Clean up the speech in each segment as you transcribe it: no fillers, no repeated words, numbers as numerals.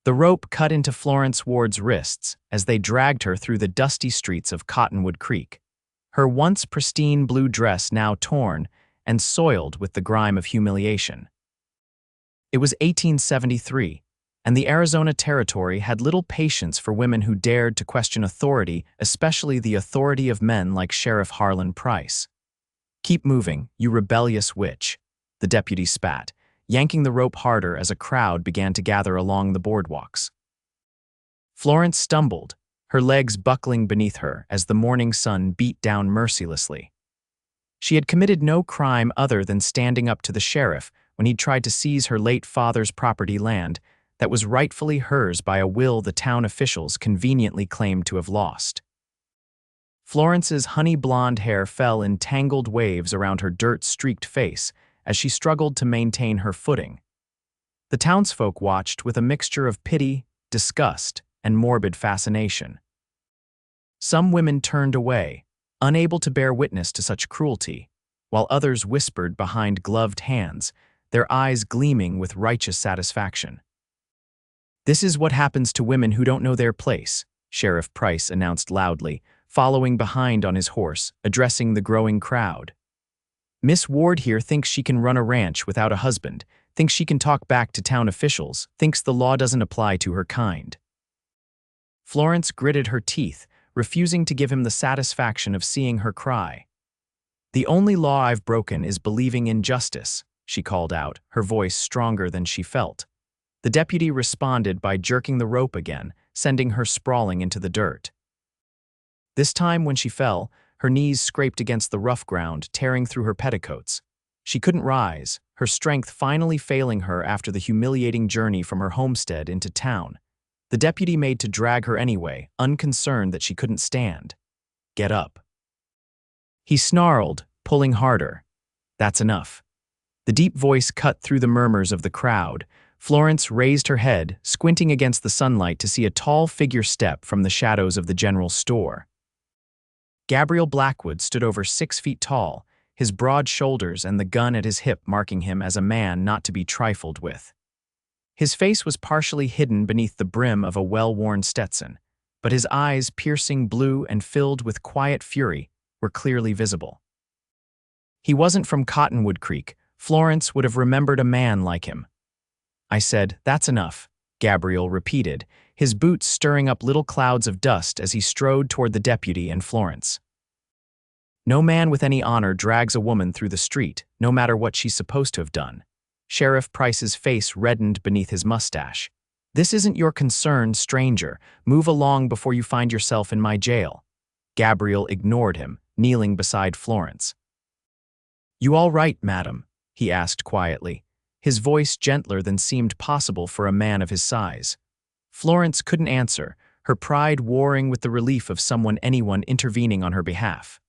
The rope cut into Florence Ward's wrists as they dragged her through the dusty streets of Cottonwood Creek, her once pristine blue dress now torn and soiled with the grime of humiliation. It was 1873, and the Arizona Territory had little patience for women who dared to question authority, especially the authority of men like Sheriff Harlan Price. "Keep moving, you rebellious witch," the deputy spat, yanking the rope harder as a crowd began to gather along the boardwalks. Florence stumbled, her legs buckling beneath her as the morning sun beat down mercilessly. She had committed no crime other than standing up to the sheriff when he'd tried to seize her late father's property land that was rightfully hers by a will the town officials conveniently claimed to have lost. Florence's honey-blonde hair fell in tangled waves around her dirt-streaked face as she struggled to maintain her footing. The townsfolk watched with a mixture of pity, disgust, and morbid fascination. Some women turned away, unable to bear witness to such cruelty, while others whispered behind gloved hands, their eyes gleaming with righteous satisfaction. "This is what happens to women who don't know their place," Sheriff Price announced loudly, following behind on his horse, addressing the growing crowd. "Miss Ward here thinks she can run a ranch without a husband, thinks she can talk back to town officials, thinks the law doesn't apply to her kind." Florence gritted her teeth, refusing to give him the satisfaction of seeing her cry. "The only law I've broken is believing in justice," she called out, her voice stronger than she felt. The deputy responded by jerking the rope again, sending her sprawling into the dirt. This time when she fell, her knees scraped against the rough ground, tearing through her petticoats. She couldn't rise, her strength finally failing her after the humiliating journey from her homestead into town. The deputy made to drag her anyway, unconcerned that she couldn't stand. "Get up." He snarled, pulling harder. "That's enough." The deep voice cut through the murmurs of the crowd. Florence raised her head, squinting against the sunlight to see a tall figure step from the shadows of the general store. Gabriel Blackwood stood over 6 feet tall, his broad shoulders and the gun at his hip marking him as a man not to be trifled with. His face was partially hidden beneath the brim of a well-worn Stetson, but his eyes, piercing blue and filled with quiet fury, were clearly visible. He wasn't from Cottonwood Creek. Florence would have remembered a man like him. "I said, that's enough," Gabriel repeated, his boots stirring up little clouds of dust as he strode toward the deputy and Florence. "No man with any honor drags a woman through the street, no matter what she's supposed to have done." Sheriff Price's face reddened beneath his mustache. "This isn't your concern, stranger. Move along before you find yourself in my jail." Gabriel ignored him, kneeling beside Florence. "You all right, madam?" he asked quietly, his voice gentler than seemed possible for a man of his size. Florence couldn't answer, her pride warring with the relief of anyone intervening on her behalf.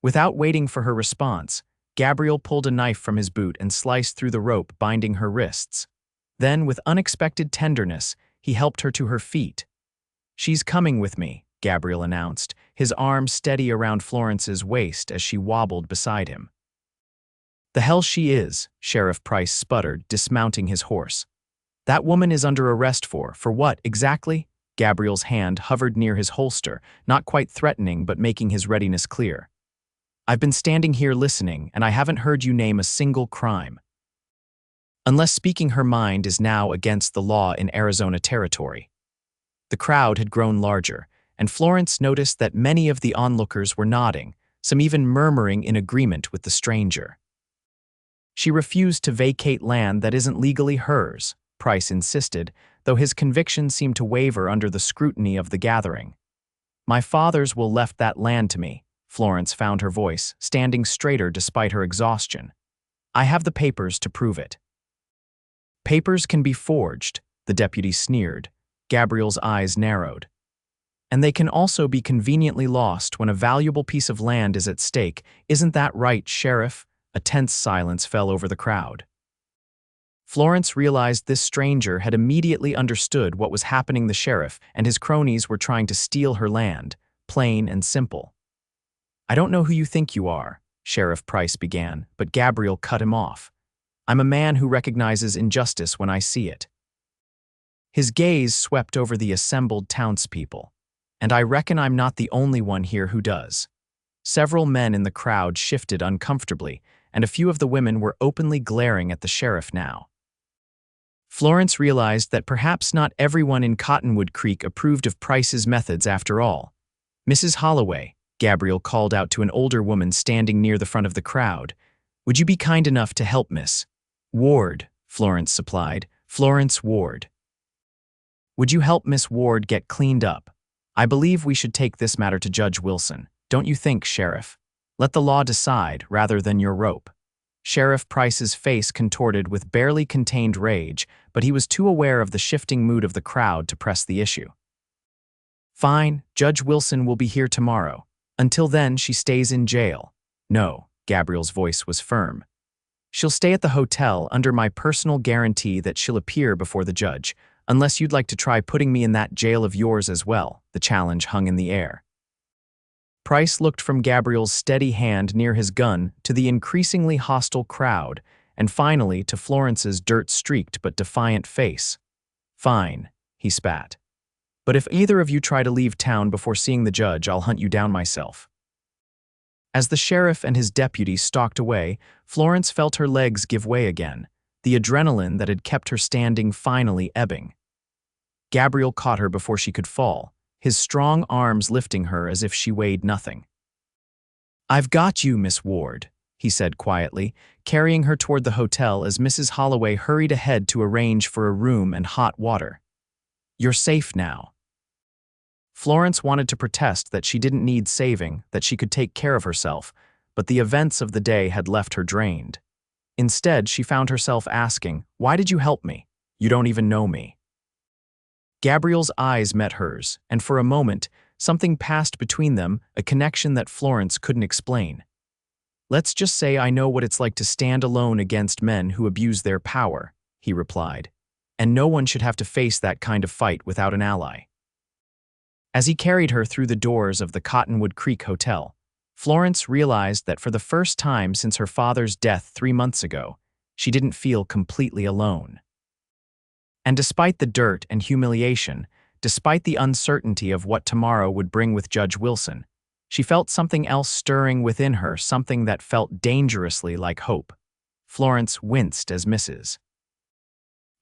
Without waiting for her response, Gabriel pulled a knife from his boot and sliced through the rope binding her wrists. Then, with unexpected tenderness, he helped her to her feet. "She's coming with me," Gabriel announced, his arm steady around Florence's waist as she wobbled beside him. "The hell she is," Sheriff Price sputtered, dismounting his horse. "That woman is under arrest for what, exactly?" Gabriel's hand hovered near his holster, not quite threatening but making his readiness clear. "I've been standing here listening, and I haven't heard you name a single crime. Unless speaking her mind is now against the law in Arizona Territory." The crowd had grown larger, and Florence noticed that many of the onlookers were nodding, some even murmuring in agreement with the stranger. "She refused to vacate land that isn't legally hers," Price insisted, though his conviction seemed to waver under the scrutiny of the gathering. "My father's will left that land to me." Florence found her voice, standing straighter despite her exhaustion. "I have the papers to prove it." "Papers can be forged," the deputy sneered. Gabriel's eyes narrowed. "And they can also be conveniently lost when a valuable piece of land is at stake. Isn't that right, Sheriff?" A tense silence fell over the crowd. Florence realized this stranger had immediately understood what was happening. The sheriff and his cronies were trying to steal her land, plain and simple. "I don't know who you think you are," Sheriff Price began, but Gabriel cut him off. "I'm a man who recognizes injustice when I see it." His gaze swept over the assembled townspeople. And I reckon I'm not the only one here who does. Several men in the crowd shifted uncomfortably, and a few of the women were openly glaring at the sheriff now. Florence realized that perhaps not everyone in Cottonwood Creek approved of Price's methods after all. "Mrs. Holloway," Gabriel called out to an older woman standing near the front of the crowd, "would you be kind enough to help Miss Ward?" Florence supplied. "Florence Ward. Would you help Miss Ward get cleaned up? I believe we should take this matter to Judge Wilson. Don't you think, Sheriff? Let the law decide rather than your rope." Sheriff Price's face contorted with barely contained rage, but he was too aware of the shifting mood of the crowd to press the issue. "Fine, Judge Wilson will be here tomorrow. Until then, she stays in jail." "No," Gabriel's voice was firm. "She'll stay at the hotel under my personal guarantee that she'll appear before the judge, unless you'd like to try putting me in that jail of yours as well." The challenge hung in the air. Price looked from Gabriel's steady hand near his gun to the increasingly hostile crowd, and finally to Florence's dirt-streaked but defiant face. "Fine," he spat. "But if either of you try to leave town before seeing the judge, I'll hunt you down myself." As the sheriff and his deputy stalked away, Florence felt her legs give way again, the adrenaline that had kept her standing finally ebbing. Gabriel caught her before she could fall, his strong arms lifting her as if she weighed nothing. "I've got you, Miss Ward," he said quietly, carrying her toward the hotel as Mrs. Holloway hurried ahead to arrange for a room and hot water. "You're safe now." Florence wanted to protest that she didn't need saving, that she could take care of herself, but the events of the day had left her drained. Instead, she found herself asking, "Why did you help me? You don't even know me." Gabriel's eyes met hers, and for a moment, something passed between them, a connection that Florence couldn't explain. "Let's just say I know what it's like to stand alone against men who abuse their power," he replied. "And no one should have to face that kind of fight without an ally." As he carried her through the doors of the Cottonwood Creek Hotel, Florence realized that for the first time since her father's death 3 months ago, she didn't feel completely alone. And despite the dirt and humiliation, despite the uncertainty of what tomorrow would bring with Judge Wilson, she felt something else stirring within her, something that felt dangerously like hope. Florence winced as Mrs.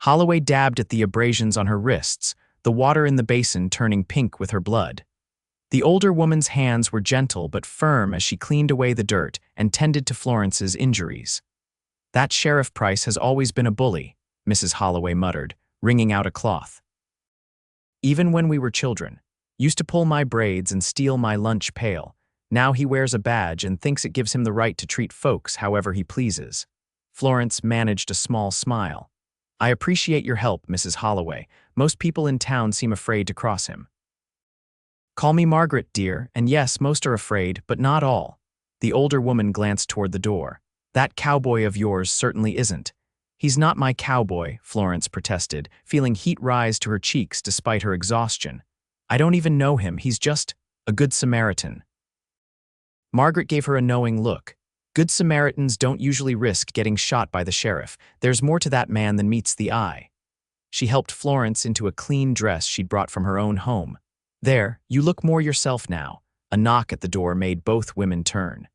Holloway dabbed at the abrasions on her wrists, the water in the basin turning pink with her blood. The older woman's hands were gentle but firm as she cleaned away the dirt and tended to Florence's injuries. "That Sheriff Price has always been a bully," Mrs. Holloway muttered, wringing out a cloth. "Even when we were children, used to pull my braids and steal my lunch pail. Now he wears a badge and thinks it gives him the right to treat folks however he pleases." Florence managed a small smile. "I appreciate your help, Mrs. Holloway. Most people in town seem afraid to cross him." "Call me Margaret, dear, and yes, most are afraid, but not all." The older woman glanced toward the door. "That cowboy of yours certainly isn't." "He's not my cowboy," Florence protested, feeling heat rise to her cheeks despite her exhaustion. "I don't even know him, he's just a good Samaritan." Margaret gave her a knowing look. "Good Samaritans don't usually risk getting shot by the sheriff. There's more to that man than meets the eye." She helped Florence into a clean dress she'd brought from her own home. "There, you look more yourself now." A knock at the door made both women turn.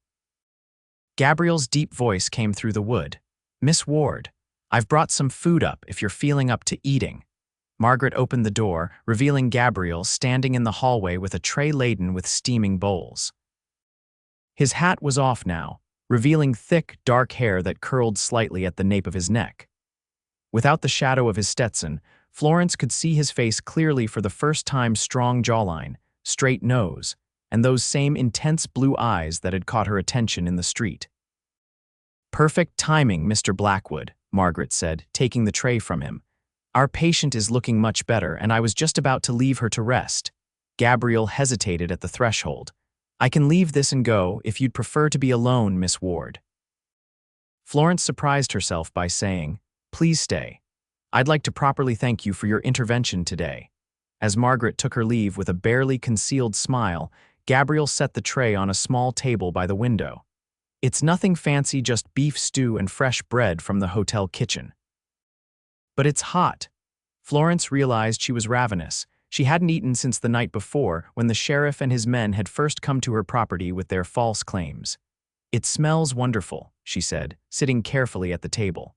Gabriel's deep voice came through the wood. "Miss Ward, I've brought some food up if you're feeling up to eating." Margaret opened the door, revealing Gabriel standing in the hallway with a tray laden with steaming bowls. His hat was off now, revealing thick, dark hair that curled slightly at the nape of his neck. Without the shadow of his Stetson, Florence could see his face clearly for the first time: strong jawline, straight nose, and those same intense blue eyes that had caught her attention in the street. "Perfect timing, Mr. Blackwood," Margaret said, taking the tray from him. "Our patient is looking much better, and I was just about to leave her to rest." Gabriel hesitated at the threshold. "I can leave this and go if you'd prefer to be alone, Miss Ward." Florence surprised herself by saying, "Please stay. I'd like to properly thank you for your intervention today." As Margaret took her leave with a barely concealed smile, Gabriel set the tray on a small table by the window. "It's nothing fancy, just beef stew and fresh bread from the hotel kitchen." "But it's hot." Florence realized she was ravenous. She hadn't eaten since the night before, when the sheriff and his men had first come to her property with their false claims. "It smells wonderful," she said, sitting carefully at the table.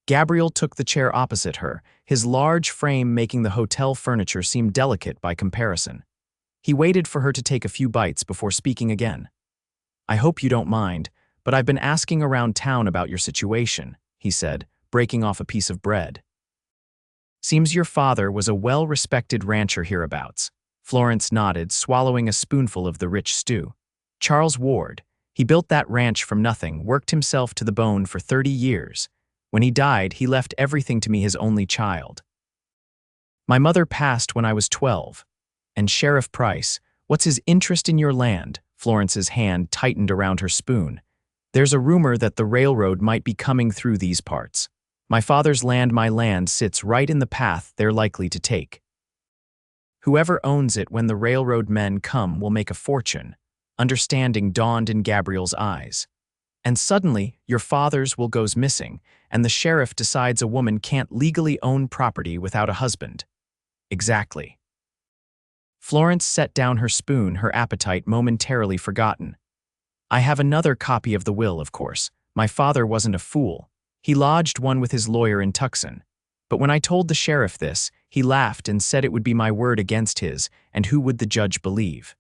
Gabriel took the chair opposite her, his large frame making the hotel furniture seem delicate by comparison. He waited for her to take a few bites before speaking again. "I hope you don't mind, but I've been asking around town about your situation," he said, breaking off a piece of bread. "Seems your father was a well-respected rancher hereabouts." Florence nodded, swallowing a spoonful of the rich stew. "Charles Ward. He built that ranch from nothing, worked himself to the bone for 30 years. When he died, he left everything to me, his only child. My mother passed when I was 12. And Sheriff Price, what's his interest in your land?" Florence's hand tightened around her spoon. "There's a rumor that the railroad might be coming through these parts. My father's land, my land, sits right in the path they're likely to take. Whoever owns it when the railroad men come will make a fortune." Understanding dawned in Gabriel's eyes. "And suddenly, your father's will goes missing, and the sheriff decides a woman can't legally own property without a husband." "Exactly." Florence set down her spoon, her appetite momentarily forgotten. "I have another copy of the will, of course. My father wasn't a fool. He lodged one with his lawyer in Tucson. But when I told the sheriff this, he laughed and said it would be my word against his, and who would the judge believe?"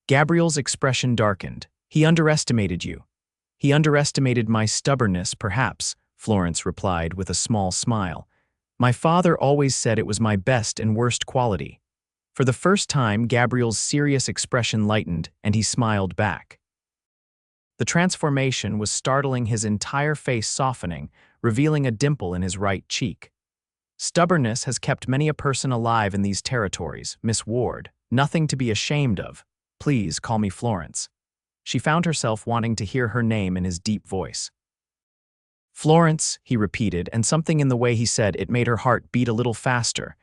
Gabriel's expression darkened. "He underestimated you." "He underestimated my stubbornness, perhaps," Florence replied with a small smile. "My father always said it was my best and worst quality." For the first time, Gabriel's serious expression lightened, and he smiled back. The transformation was startling, his entire face softening, revealing a dimple in his right cheek. "Stubbornness has kept many a person alive in these territories, Miss Ward. Nothing to be ashamed of. Please call me Florence." She found herself wanting to hear her name in his deep voice. "Florence," he repeated, and something in the way he said it made her heart beat a little faster.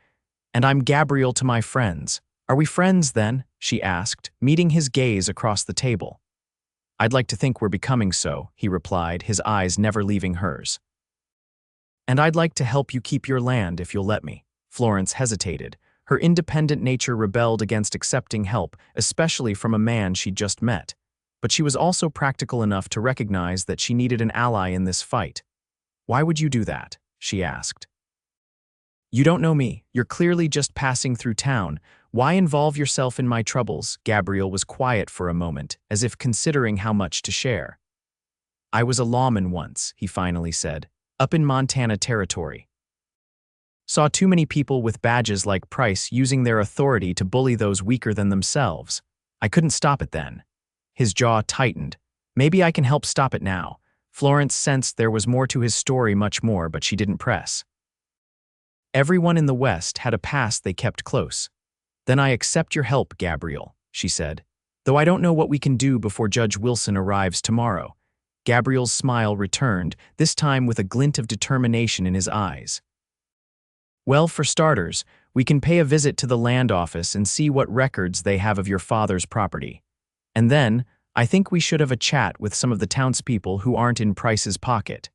"And I'm Gabriel to my friends. Are we friends, then?" she asked, meeting his gaze across the table. "I'd like to think we're becoming so," he replied, his eyes never leaving hers. "And I'd like to help you keep your land if you'll let me." Florence hesitated. Her independent nature rebelled against accepting help, especially from a man she'd just met. But she was also practical enough to recognize that she needed an ally in this fight. "Why would you do that?" she asked. "You don't know me. You're clearly just passing through town. Why involve yourself in my troubles?" Gabriel was quiet for a moment, as if considering how much to share. "I was a lawman once," he finally said, "up in Montana Territory. Saw too many people with badges like Price using their authority to bully those weaker than themselves. I couldn't stop it then." His jaw tightened. "Maybe I can help stop it now." Florence sensed there was more to his story, much more, but she didn't press. "Everyone in the West had a past they kept close." "Then I accept your help, Gabriel," she said. "Though I don't know what we can do before Judge Wilson arrives tomorrow." Gabriel's smile returned, this time with a glint of determination in his eyes. "Well, for starters, we can pay a visit to the land office and see what records they have of your father's property. And then, I think we should have a chat with some of the townspeople who aren't in Price's pocket."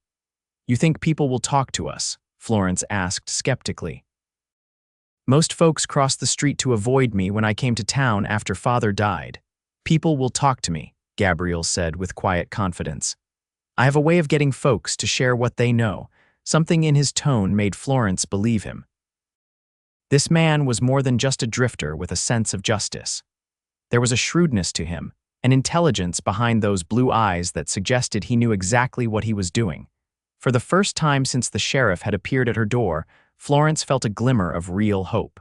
"You think people will talk to us?" Florence asked skeptically. "Most folks crossed the street to avoid me when I came to town after Father died. People will talk to me," Gabriel said with quiet confidence. "I have a way of getting folks to share what they know." Something in his tone made Florence believe him. This man was more than just a drifter with a sense of justice. There was a shrewdness to him, an intelligence behind those blue eyes that suggested he knew exactly what he was doing. For the first time since the sheriff had appeared at her door, Florence felt a glimmer of real hope.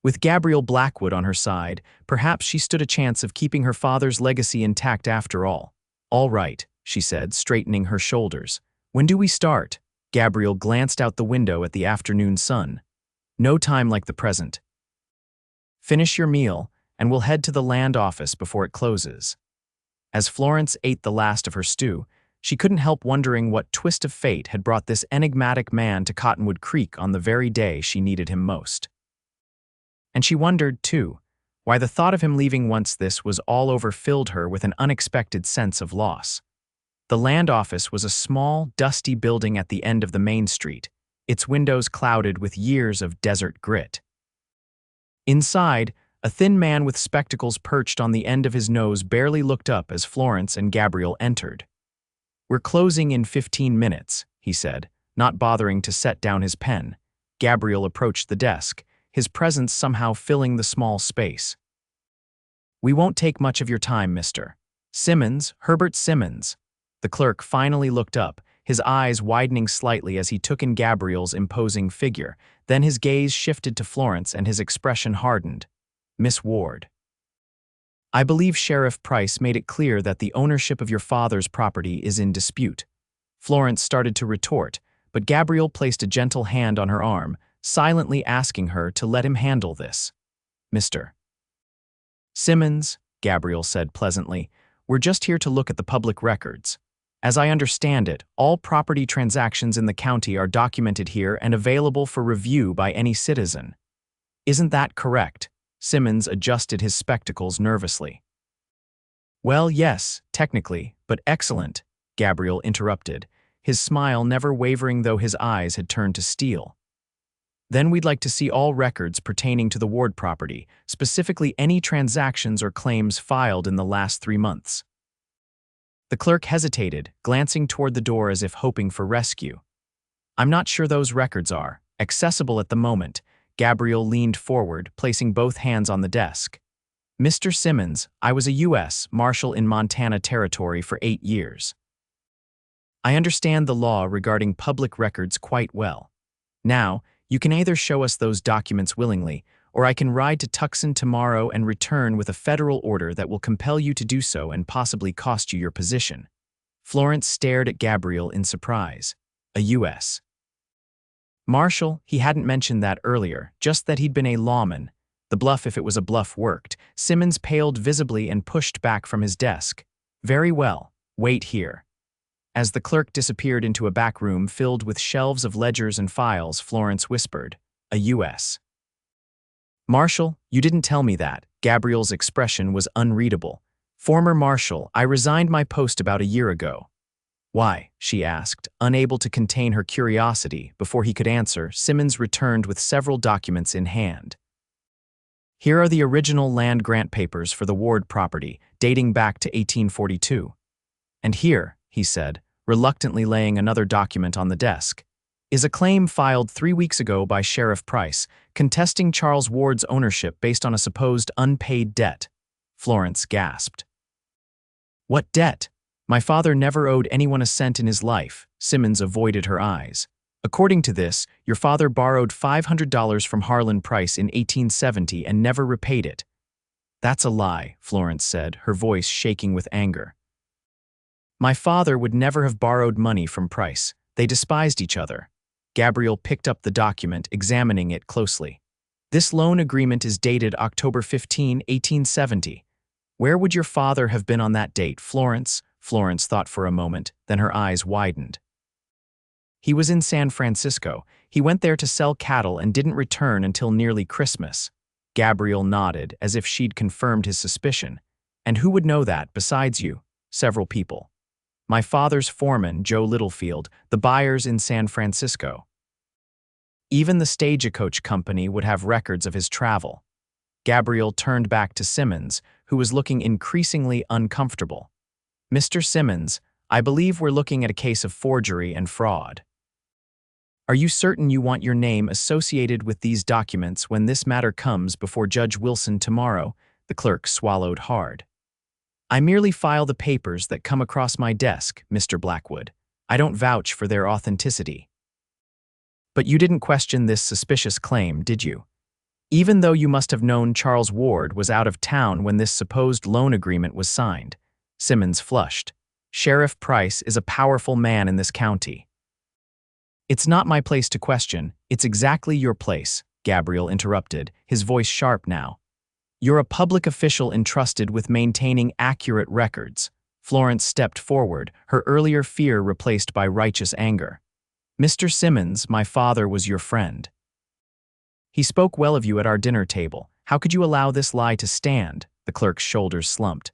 With Gabriel Blackwood on her side, perhaps she stood a chance of keeping her father's legacy intact after all. "All right," she said, straightening her shoulders. "When do we start?" Gabriel glanced out the window at the afternoon sun. "No time like the present. Finish your meal, and we'll head to the land office before it closes." As Florence ate the last of her stew, she couldn't help wondering what twist of fate had brought this enigmatic man to Cottonwood Creek on the very day she needed him most. And she wondered, too, why the thought of him leaving once this was all over filled her with an unexpected sense of loss. The land office was a small, dusty building at the end of the main street, its windows clouded with years of desert grit. Inside, a thin man with spectacles perched on the end of his nose barely looked up as Florence and Gabriel entered. "We're closing in 15 minutes, he said, not bothering to set down his pen. Gabriel approached the desk, his presence somehow filling the small space. "We won't take much of your time, Mr. Simmons, Herbert Simmons." The clerk finally looked up, his eyes widening slightly as he took in Gabriel's imposing figure. Then his gaze shifted to Florence and his expression hardened. "Miss Ward, I believe Sheriff Price made it clear that the ownership of your father's property is in dispute." Florence started to retort, but Gabriel placed a gentle hand on her arm, silently asking her to let him handle this. "Mr. Simmons," Gabriel said pleasantly, "we're just here to look at the public records. As I understand it, all property transactions in the county are documented here and available for review by any citizen. Isn't that correct?" Simmons adjusted his spectacles nervously. "Well, yes, technically, but excellent," Gabriel interrupted, his smile never wavering though his eyes had turned to steel. "Then we'd like to see all records pertaining to the Ward property, specifically any transactions or claims filed in the last 3 months. The clerk hesitated, glancing toward the door as if hoping for rescue. "I'm not sure those records are accessible at the moment." Gabriel leaned forward, placing both hands on the desk. "Mr. Simmons, I was a U.S. Marshal in Montana Territory for 8 years. I understand the law regarding public records quite well. Now, you can either show us those documents willingly, or I can ride to Tucson tomorrow and return with a federal order that will compel you to do so and possibly cost you your position." Florence stared at Gabriel in surprise. A U.S. Marshal, he hadn't mentioned that earlier, just that he'd been a lawman. The bluff, if it was a bluff, worked. Simmons paled visibly and pushed back from his desk. "Very well, wait here." As the clerk disappeared into a back room filled with shelves of ledgers and files, Florence whispered, "A U.S. Marshal, you didn't tell me that." Gabriel's expression was unreadable. "Former Marshal, I resigned my post about a year ago." "Why?" she asked, unable to contain her curiosity. Before he could answer, Simmons returned with several documents in hand. "Here are the original land grant papers for the Ward property, dating back to 1842. And here," he said, reluctantly laying another document on the desk, "is a claim filed 3 weeks ago by Sheriff Price, contesting Charles Ward's ownership based on a supposed unpaid debt." Florence gasped. "What debt? My father never owed anyone a cent in his life." Simmons avoided her eyes. "According to this, your father borrowed $500 from Harlan Price in 1870 and never repaid it." "That's a lie," Florence said, her voice shaking with anger. "My father would never have borrowed money from Price. They despised each other." Gabriel picked up the document, examining it closely. "This loan agreement is dated October 15, 1870. Where would your father have been on that date, Florence?" Florence thought for a moment, then her eyes widened. "He was in San Francisco. He went there to sell cattle and didn't return until nearly Christmas." Gabriel nodded, as if she'd confirmed his suspicion. "And who would know that, besides you?" "Several people. My father's foreman, Joe Littlefield, the buyers in San Francisco. Even the stagecoach company would have records of his travel." Gabriel turned back to Simmons, who was looking increasingly uncomfortable. "Mr. Simmons, I believe we're looking at a case of forgery and fraud. Are you certain you want your name associated with these documents when this matter comes before Judge Wilson tomorrow?" The clerk swallowed hard. "I merely file the papers that come across my desk, Mr. Blackwood. I don't vouch for their authenticity." "But you didn't question this suspicious claim, did you? Even though you must have known Charles Ward was out of town when this supposed loan agreement was signed." Simmons flushed. "Sheriff Price is a powerful man in this county." "It's not my place to question. It's exactly your place," Gabriel interrupted, his voice sharp now. "You're a public official entrusted with maintaining accurate records." Florence stepped forward, her earlier fear replaced by righteous anger. "Mr. Simmons, my father was your friend. He spoke well of you at our dinner table. How could you allow this lie to stand?" The clerk's shoulders slumped.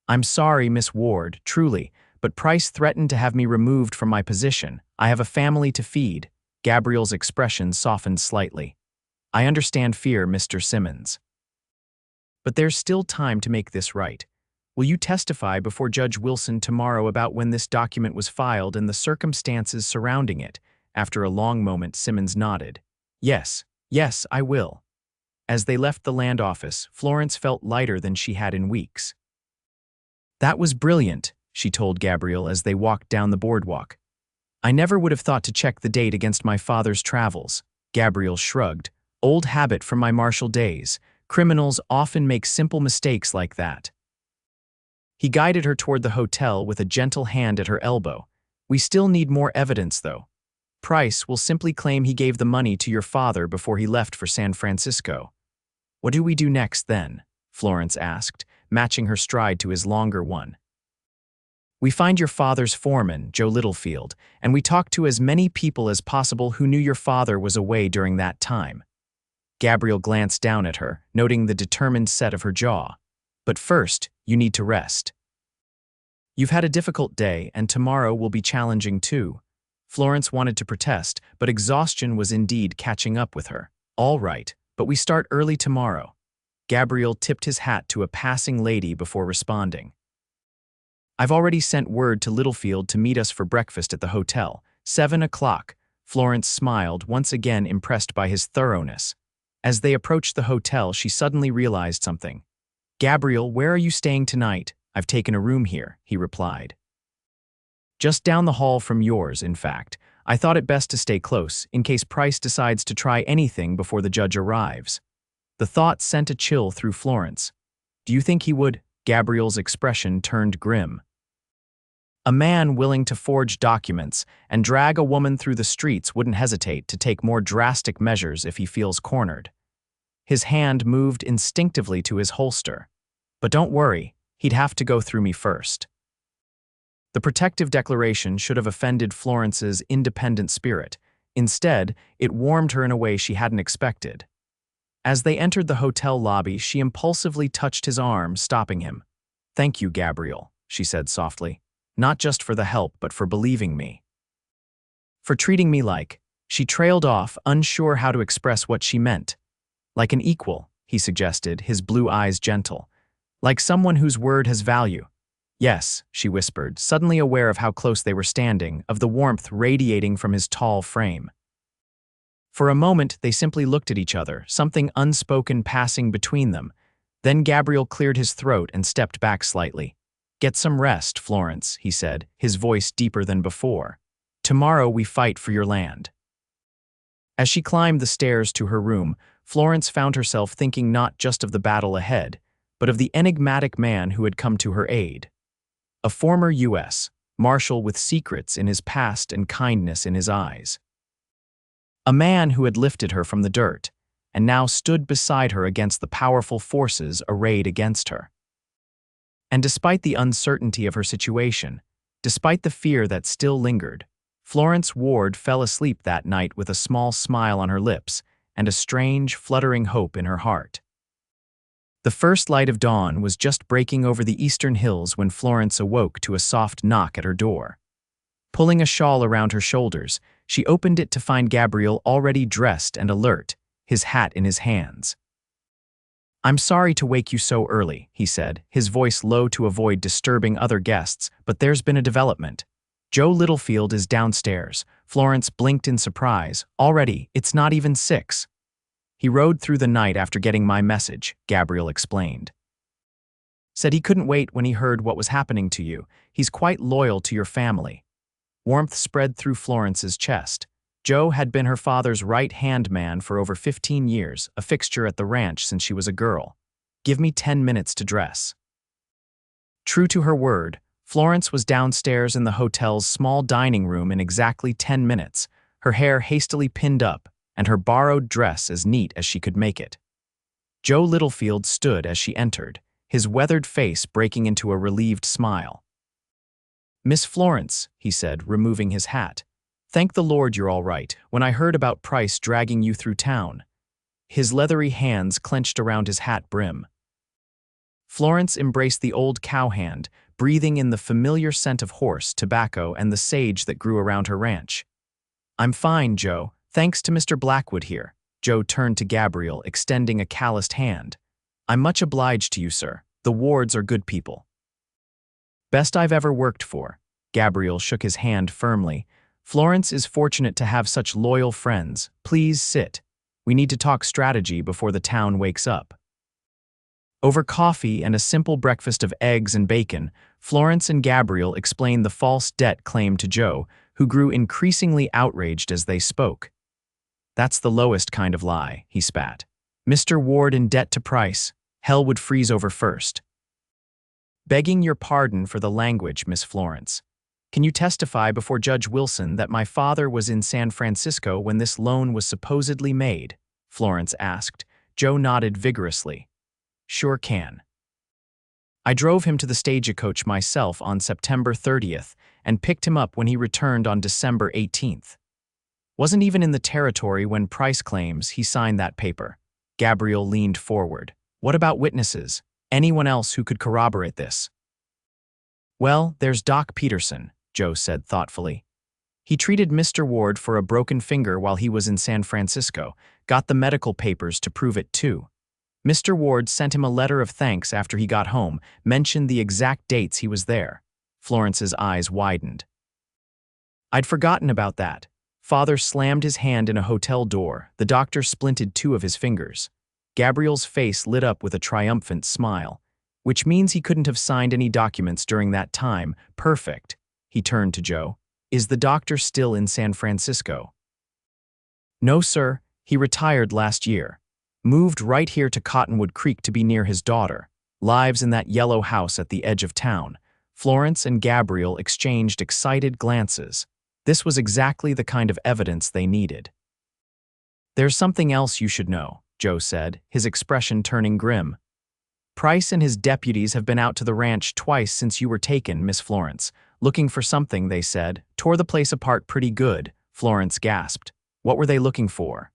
"I'm sorry, Miss Ward, truly, but Price threatened to have me removed from my position. I have a family to feed." Gabriel's expression softened slightly. I understand fear, Mr. Simmons. But there's still time to make this right. Will you testify before Judge Wilson tomorrow about when this document was filed and the circumstances surrounding it? After a long moment, Simmons nodded. Yes, I will. As they left the land office, Florence felt lighter than she had in weeks. That was brilliant, she told Gabriel as they walked down the boardwalk. I never would have thought to check the date against my father's travels. Gabriel shrugged. Old habit from my martial days. Criminals often make simple mistakes like that. He guided her toward the hotel with a gentle hand at her elbow. We still need more evidence, though. Price will simply claim he gave the money to your father before he left for San Francisco. What do we do next then? Florence asked, matching her stride to his longer one. We find your father's foreman, Joe Littlefield, and we talk to as many people as possible who knew your father was away during that time. Gabriel glanced down at her, noting the determined set of her jaw. But first, you need to rest. You've had a difficult day, and tomorrow will be challenging too. Florence wanted to protest, but exhaustion was indeed catching up with her. All right, but we start early tomorrow. Gabriel tipped his hat to a passing lady before responding. I've already sent word to Littlefield to meet us for breakfast at the hotel. 7 o'clock. Florence smiled, once again impressed by his thoroughness. As they approached the hotel, she suddenly realized something. Gabriel, where are you staying tonight? I've taken a room here, he replied. Just down the hall from yours, in fact. I thought it best to stay close, in case Price decides to try anything before the judge arrives. The thought sent a chill through Florence. Do you think he would? Gabriel's expression turned grim. A man willing to forge documents and drag a woman through the streets wouldn't hesitate to take more drastic measures if he feels cornered. His hand moved instinctively to his holster. But don't worry, he'd have to go through me first. The protective declaration should have offended Florence's independent spirit. Instead, it warmed her in a way she hadn't expected. As they entered the hotel lobby, she impulsively touched his arm, stopping him. Thank you, Gabriel, she said softly. Not just for the help, but for believing me. For treating me like. She trailed off, unsure how to express what she meant. Like an equal, he suggested, his blue eyes gentle. Like someone whose word has value. Yes, she whispered, suddenly aware of how close they were standing, of the warmth radiating from his tall frame. For a moment, they simply looked at each other, something unspoken passing between them. Then Gabriel cleared his throat and stepped back slightly. Get some rest, Florence, he said, his voice deeper than before. Tomorrow we fight for your land. As she climbed the stairs to her room, Florence found herself thinking not just of the battle ahead, but of the enigmatic man who had come to her aid. A former U.S. Marshal with secrets in his past and kindness in his eyes. A man who had lifted her from the dirt, and now stood beside her against the powerful forces arrayed against her. And despite the uncertainty of her situation, despite the fear that still lingered, Florence Ward fell asleep that night with a small smile on her lips and a strange, fluttering hope in her heart. The first light of dawn was just breaking over the eastern hills when Florence awoke to a soft knock at her door. Pulling a shawl around her shoulders, she opened it to find Gabriel already dressed and alert, his hat in his hands. I'm sorry to wake you so early, he said, his voice low to avoid disturbing other guests, but there's been a development. Joe Littlefield is downstairs. Florence blinked in surprise. Already, it's not even 6. He rode through the night after getting my message, Gabriel explained. Said he couldn't wait when he heard what was happening to you. He's quite loyal to your family. Warmth spread through Florence's chest. Joe had been her father's right-hand man for over 15 years, a fixture at the ranch since she was a girl. Give me 10 minutes to dress. True to her word, Florence was downstairs in the hotel's small dining room in exactly 10 minutes, her hair hastily pinned up and her borrowed dress as neat as she could make it. Joe Littlefield stood as she entered, his weathered face breaking into a relieved smile. Miss Florence, he said, removing his hat. Thank the Lord you're all right. When I heard about Price dragging you through town. His leathery hands clenched around his hat brim. Florence embraced the old cowhand, breathing in the familiar scent of horse, tobacco, and the sage that grew around her ranch. I'm fine, Joe. Thanks to Mr. Blackwood here. Joe turned to Gabriel, extending a calloused hand. I'm much obliged to you, sir. The Wards are good people. Best I've ever worked for. Gabriel shook his hand firmly. Florence is fortunate to have such loyal friends. Please sit. We need to talk strategy before the town wakes up. Over coffee and a simple breakfast of eggs and bacon, Florence and Gabriel explained the false debt claimed to Joe, who grew increasingly outraged as they spoke. That's the lowest kind of lie, he spat. Mr. Ward in debt to Price. Hell would freeze over first. Begging your pardon for the language, Miss Florence. Can you testify before Judge Wilson that my father was in San Francisco when this loan was supposedly made? Florence asked. Joe nodded vigorously. Sure can. I drove him to the stagecoach myself on September 30th and picked him up when he returned on December 18th. Wasn't even in the territory when Price claims he signed that paper. Gabriel leaned forward. What about witnesses? Anyone else who could corroborate this? Well, there's Doc Peterson, Joe said thoughtfully. He treated Mr. Ward for a broken finger while he was in San Francisco, got the medical papers to prove it too. Mr. Ward sent him a letter of thanks after he got home, mentioned the exact dates he was there. Florence's eyes widened. I'd forgotten about that. Father slammed his hand in a hotel door. The doctor splinted 2 of his fingers. Gabriel's face lit up with a triumphant smile. Which means he couldn't have signed any documents during that time. Perfect. He turned to Joe. Is the doctor still in San Francisco? No, sir. He retired last year. Moved right here to Cottonwood Creek to be near his daughter. Lives in that yellow house at the edge of town. Florence and Gabriel exchanged excited glances. This was exactly the kind of evidence they needed. There's something else you should know, Joe said, his expression turning grim. Price and his deputies have been out to the ranch twice since you were taken, Miss Florence. Looking for something, they said. Tore the place apart pretty good, Florence gasped. What were they looking for?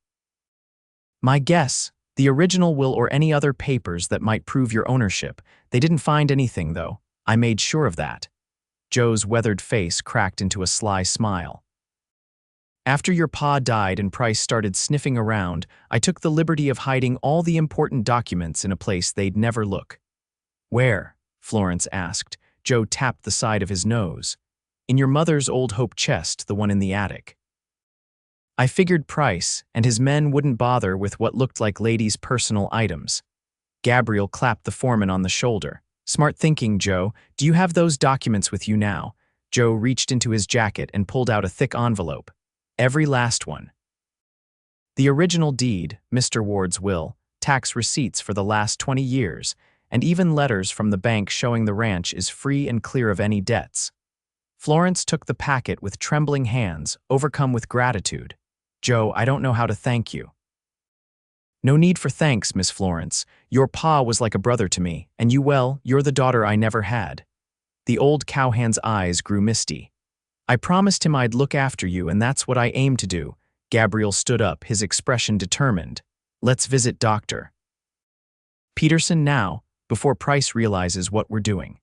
My guess, the original will or any other papers that might prove your ownership. They didn't find anything, though. I made sure of that. Joe's weathered face cracked into a sly smile. After your pa died and Price started sniffing around, I took the liberty of hiding all the important documents in a place they'd never look. Where? Florence asked. Joe tapped the side of his nose. In your mother's old Hope chest, the one in the attic. I figured Price and his men wouldn't bother with what looked like ladies' personal items. Gabriel clapped the foreman on the shoulder. Smart thinking, Joe. Do you have those documents with you now? Joe reached into his jacket and pulled out a thick envelope. Every last one. The original deed, Mr. Ward's will, tax receipts for the last 20 years, and even letters from the bank showing the ranch is free and clear of any debts. Florence took the packet with trembling hands, overcome with gratitude. Joe, I don't know how to thank you. No need for thanks, Miss Florence. Your pa was like a brother to me, and you're the daughter I never had. The old cowhand's eyes grew misty. I promised him I'd look after you, and that's what I aim to do. Gabriel stood up, his expression determined. Let's visit Dr. Peterson now, before Price realizes what we're doing.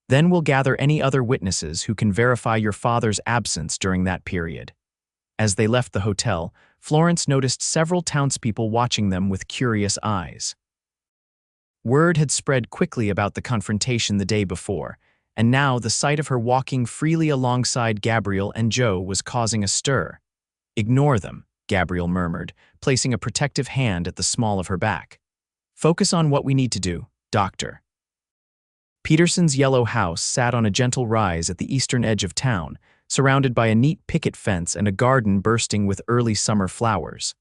Then we'll gather any other witnesses who can verify your father's absence during that period. As they left the hotel, Florence noticed several townspeople watching them with curious eyes. Word had spread quickly about the confrontation the day before, and now the sight of her walking freely alongside Gabriel and Joe was causing a stir. Ignore them, Gabriel murmured, placing a protective hand at the small of her back. Focus on what we need to do, Doctor. Peterson's yellow house sat on a gentle rise at the eastern edge of town, surrounded by a neat picket fence and a garden bursting with early summer flowers.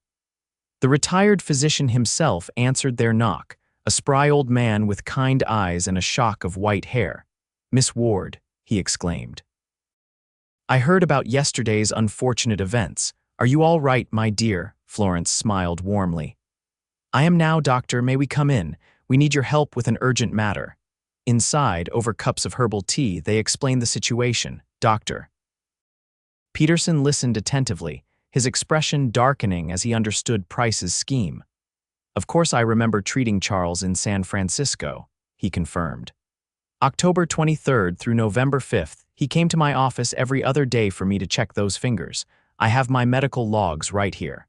The retired physician himself answered their knock, a spry old man with kind eyes and a shock of white hair. Miss Ward, he exclaimed. I heard about yesterday's unfortunate events. Are you all right, my dear? Florence smiled warmly. I am now, doctor. May we come in? We need your help with an urgent matter. Inside, over cups of herbal tea, they explained the situation. Doctor. Peterson listened attentively, his expression darkening as he understood Price's scheme. Of course I remember treating Charles in San Francisco, he confirmed. October 23rd through November 5th, he came to my office every other day for me to check those fingers. I have my medical logs right here.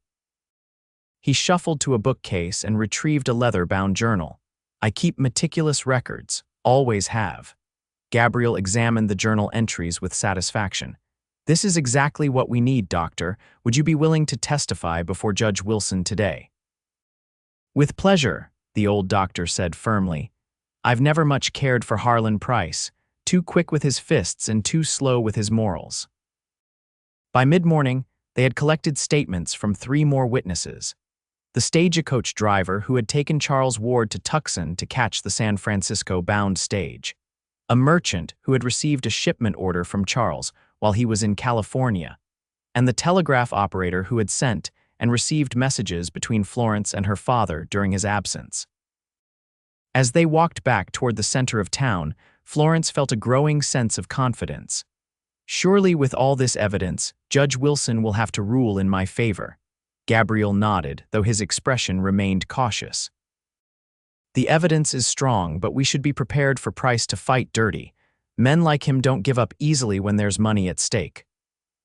He shuffled to a bookcase and retrieved a leather-bound journal. I keep meticulous records, always have. Gabriel examined the journal entries with satisfaction. This is exactly what we need, Doctor. Would you be willing to testify before Judge Wilson today? With pleasure, the old doctor said firmly. I've never much cared for Harlan Price, too quick with his fists and too slow with his morals. By mid-morning, they had collected statements from 3 more witnesses. The stagecoach driver who had taken Charles Ward to Tucson to catch the San Francisco-bound stage. A merchant who had received a shipment order from Charles while he was in California. And the telegraph operator who had sent and received messages between Florence and her father during his absence. As they walked back toward the center of town, Florence felt a growing sense of confidence. Surely with all this evidence, Judge Wilson will have to rule in my favor. Gabriel nodded, though his expression remained cautious. The evidence is strong, but we should be prepared for Price to fight dirty. Men like him don't give up easily when there's money at stake.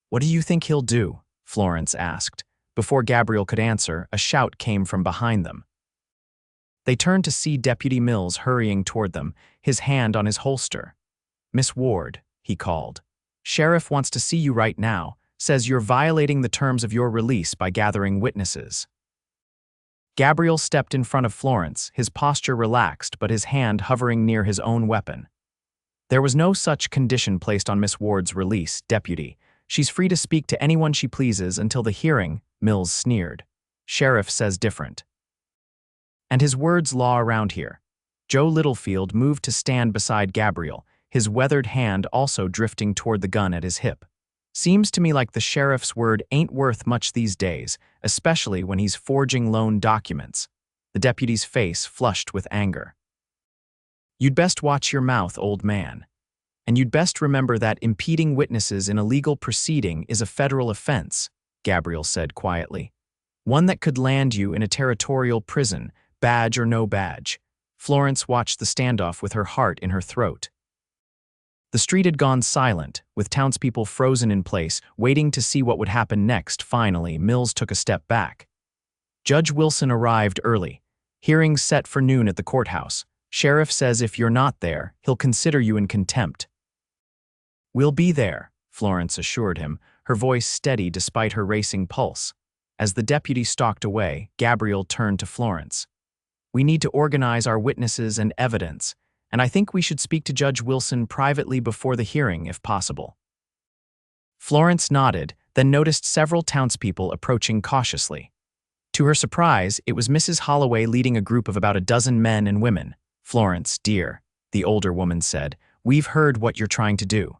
What do you think he'll do? Florence asked. Before Gabriel could answer, a shout came from behind them. They turned to see Deputy Mills hurrying toward them, his hand on his holster. Miss Ward, he called. Sheriff wants to see you right now. Says you're violating the terms of your release by gathering witnesses. Gabriel stepped in front of Florence, his posture relaxed but his hand hovering near his own weapon. There was no such condition placed on Miss Ward's release, Deputy. She's free to speak to anyone she pleases until the hearing, Mills sneered. Sheriff says different. And his words law around here. Joe Littlefield moved to stand beside Gabriel, his weathered hand also drifting toward the gun at his hip. Seems to me like the sheriff's word ain't worth much these days, especially when he's forging loan documents. The deputy's face flushed with anger. You'd best watch your mouth, old man. And you'd best remember that impeding witnesses in a legal proceeding is a federal offense, Gabriel said quietly. One that could land you in a territorial prison, badge or no badge. Florence watched the standoff with her heart in her throat. The street had gone silent, with townspeople frozen in place, waiting to see what would happen next. Finally, Mills took a step back. Judge Wilson arrived early. Hearings set for noon at the courthouse. Sheriff says if you're not there, he'll consider you in contempt. We'll be there, Florence assured him, her voice steady despite her racing pulse. As the deputy stalked away, Gabriel turned to Florence. We need to organize our witnesses and evidence, and I think we should speak to Judge Wilson privately before the hearing, if possible. Florence nodded, then noticed several townspeople approaching cautiously. To her surprise, it was Mrs. Holloway leading a group of about a dozen men and women. Florence, dear, the older woman said, we've heard what you're trying to do.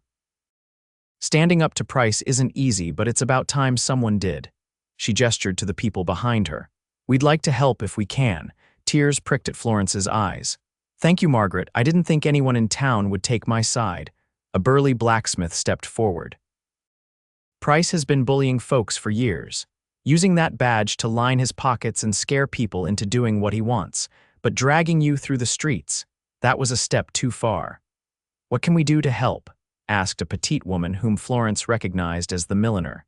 Standing up to Price isn't easy, but it's about time someone did. She gestured to the people behind her. We'd like to help if we can. Tears pricked at Florence's eyes. Thank you, Margaret. I didn't think anyone in town would take my side. A burly blacksmith stepped forward. Price has been bullying folks for years, using that badge to line his pockets and scare people into doing what he wants, but dragging you through the streets, that was a step too far. What can we do to help? Asked a petite woman whom Florence recognized as the milliner.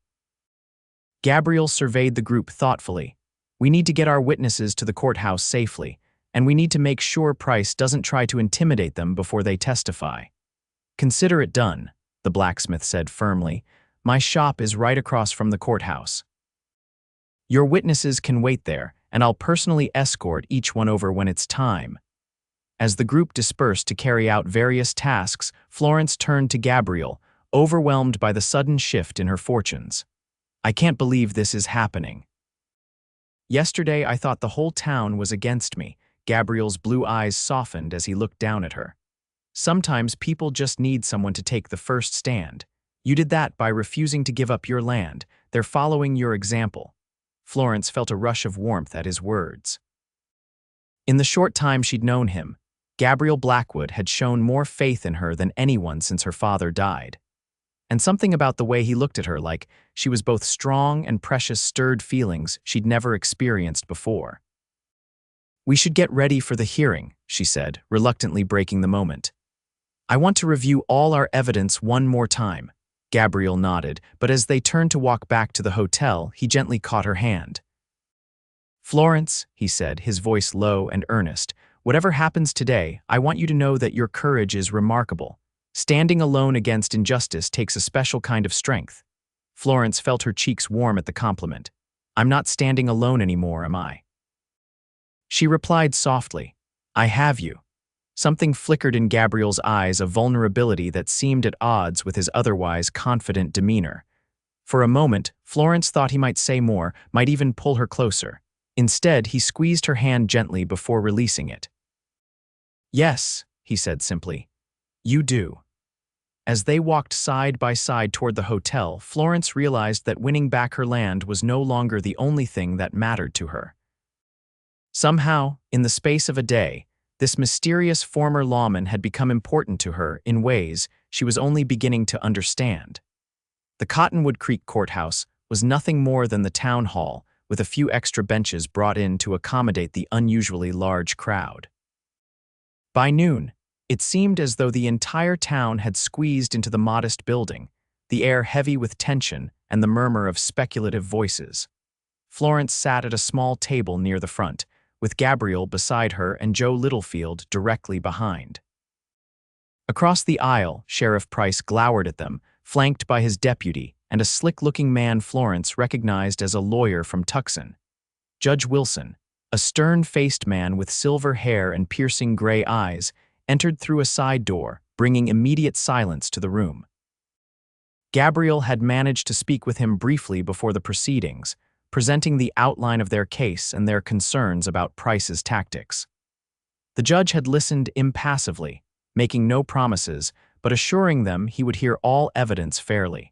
Gabriel surveyed the group thoughtfully. We need to get our witnesses to the courthouse safely, and we need to make sure Price doesn't try to intimidate them before they testify. Consider it done, the blacksmith said firmly. My shop is right across from the courthouse. Your witnesses can wait there, and I'll personally escort each one over when it's time. As the group dispersed to carry out various tasks, Florence turned to Gabriel, overwhelmed by the sudden shift in her fortunes. I can't believe this is happening. Yesterday I thought the whole town was against me. Gabriel's blue eyes softened as he looked down at her. Sometimes people just need someone to take the first stand. You did that by refusing to give up your land. They're following your example. Florence felt a rush of warmth at his words. In the short time she'd known him, Gabriel Blackwood had shown more faith in her than anyone since her father died. And something about the way he looked at her, like she was both strong and precious, stirred feelings she'd never experienced before. We should get ready for the hearing, she said, reluctantly breaking the moment. I want to review all our evidence one more time. Gabriel nodded, but as they turned to walk back to the hotel, he gently caught her hand. "Florence," he said, his voice low and earnest, "whatever happens today, I want you to know that your courage is remarkable. Standing alone against injustice takes a special kind of strength." Florence felt her cheeks warm at the compliment. "I'm not standing alone anymore, am I?" She replied softly, "I have you." Something flickered in Gabriel's eyes, a vulnerability that seemed at odds with his otherwise confident demeanor. For a moment, Florence thought he might say more, might even pull her closer. Instead, he squeezed her hand gently before releasing it. "Yes," he said simply, "you do." As they walked side by side toward the hotel, Florence realized that winning back her land was no longer the only thing that mattered to her. Somehow, in the space of a day, this mysterious former lawman had become important to her in ways she was only beginning to understand. The Cottonwood Creek courthouse was nothing more than the town hall, with a few extra benches brought in to accommodate the unusually large crowd. By noon, it seemed as though the entire town had squeezed into the modest building, the air heavy with tension and the murmur of speculative voices. Florence sat at a small table near the front, with Gabriel beside her and Joe Littlefield directly behind. Across the aisle, Sheriff Price glowered at them, flanked by his deputy and a slick-looking man Florence recognized as a lawyer from Tucson. Judge Wilson, a stern-faced man with silver hair and piercing gray eyes, entered through a side door, bringing immediate silence to the room. Gabriel had managed to speak with him briefly before the proceedings, presenting the outline of their case and their concerns about Price's tactics. The judge had listened impassively, making no promises, but assuring them he would hear all evidence fairly.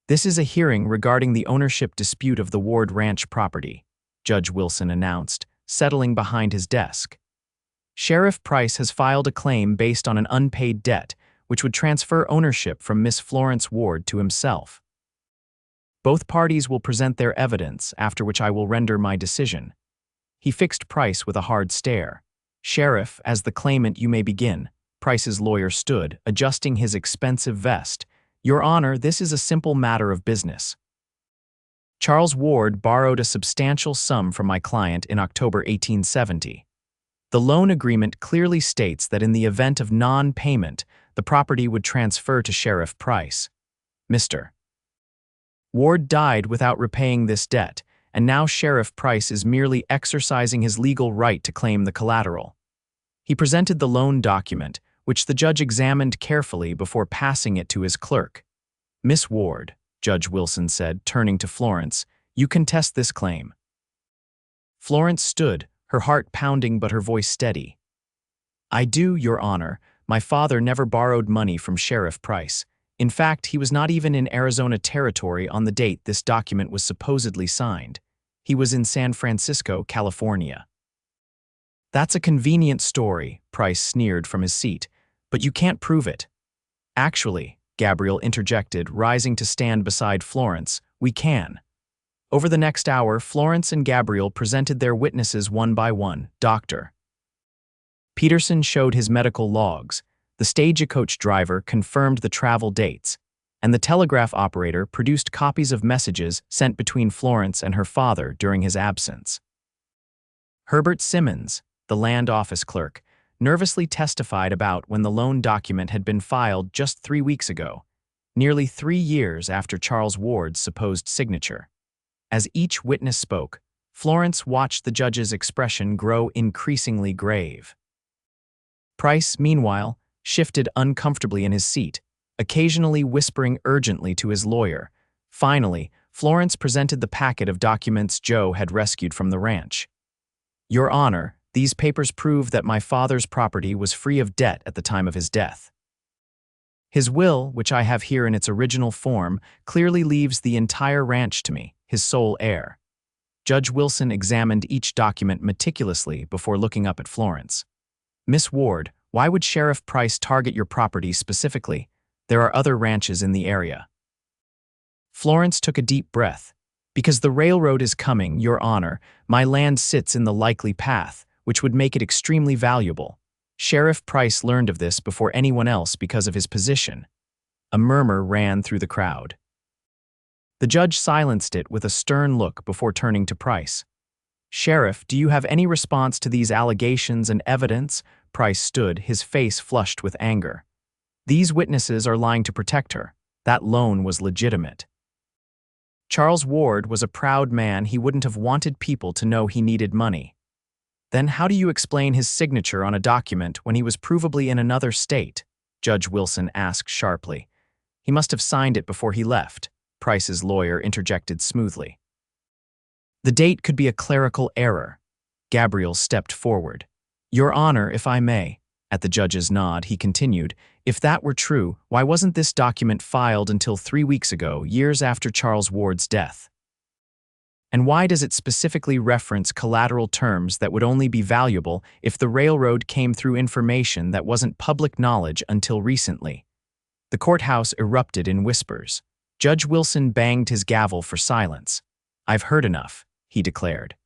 "This is a hearing regarding the ownership dispute of the Ward Ranch property," Judge Wilson announced, settling behind his desk. "Sheriff Price has filed a claim based on an unpaid debt, which would transfer ownership from Miss Florence Ward to himself. Both parties will present their evidence, after which I will render my decision." He fixed Price with a hard stare. "Sheriff, as the claimant you may begin." Price's lawyer stood, adjusting his expensive vest. "Your Honor, this is a simple matter of business. Charles Ward borrowed a substantial sum from my client in October 1870. The loan agreement clearly states that in the event of non-payment, the property would transfer to Sheriff Price. Mr. Ward died without repaying this debt, and now Sheriff Price is merely exercising his legal right to claim the collateral." He presented the loan document, which the judge examined carefully before passing it to his clerk. "Miss Ward," Judge Wilson said, turning to Florence, "you contest this claim." Florence stood, her heart pounding but her voice steady. "I do, Your Honor. My father never borrowed money from Sheriff Price. In fact, he was not even in Arizona territory on the date this document was supposedly signed. He was in San Francisco, California." "That's a convenient story," Price sneered from his seat, "but you can't prove it." "Actually," Gabriel interjected, rising to stand beside Florence, "we can." Over the next hour, Florence and Gabriel presented their witnesses one by one. Dr. Peterson showed his medical logs, the stagecoach driver confirmed the travel dates, and the telegraph operator produced copies of messages sent between Florence and her father during his absence. Herbert Simmons, the land office clerk, nervously testified about when the loan document had been filed just 3 weeks ago, nearly 3 years after Charles Ward's supposed signature. As each witness spoke, Florence watched the judge's expression grow increasingly grave. Price, meanwhile, shifted uncomfortably in his seat, occasionally whispering urgently to his lawyer. Finally, Florence presented the packet of documents Joe had rescued from the ranch. "Your Honor, these papers prove that my father's property was free of debt at the time of his death. His will, which I have here in its original form, clearly leaves the entire ranch to me, his sole heir." Judge Wilson examined each document meticulously before looking up at Florence. "Miss Ward, why would Sheriff Price target your property specifically? There are other ranches in the area." Florence took a deep breath. "Because the railroad is coming, Your Honor. My land sits in the likely path, which would make it extremely valuable. Sheriff Price learned of this before anyone else because of his position." A murmur ran through the crowd. The judge silenced it with a stern look before turning to Price. "Sheriff, do you have any response to these allegations and evidence?" Price stood, his face flushed with anger. "These witnesses are lying to protect her. That loan was legitimate." Charles Ward was a proud man. He wouldn't have wanted people to know he needed money. "Then how do you explain his signature on a document when he was provably in another state?" Judge Wilson asked sharply. "He must have signed it before he left," Price's lawyer interjected smoothly. "The date could be a clerical error." Gabriel stepped forward. "Your Honor, if I may." At the judge's nod, he continued, "If that were true, why wasn't this document filed until 3 weeks ago, years after Charles Ward's death? And why does it specifically reference collateral terms that would only be valuable if the railroad came through information that wasn't public knowledge until recently?" The courthouse erupted in whispers. Judge Wilson banged his gavel for silence. "I've heard enough," he declared.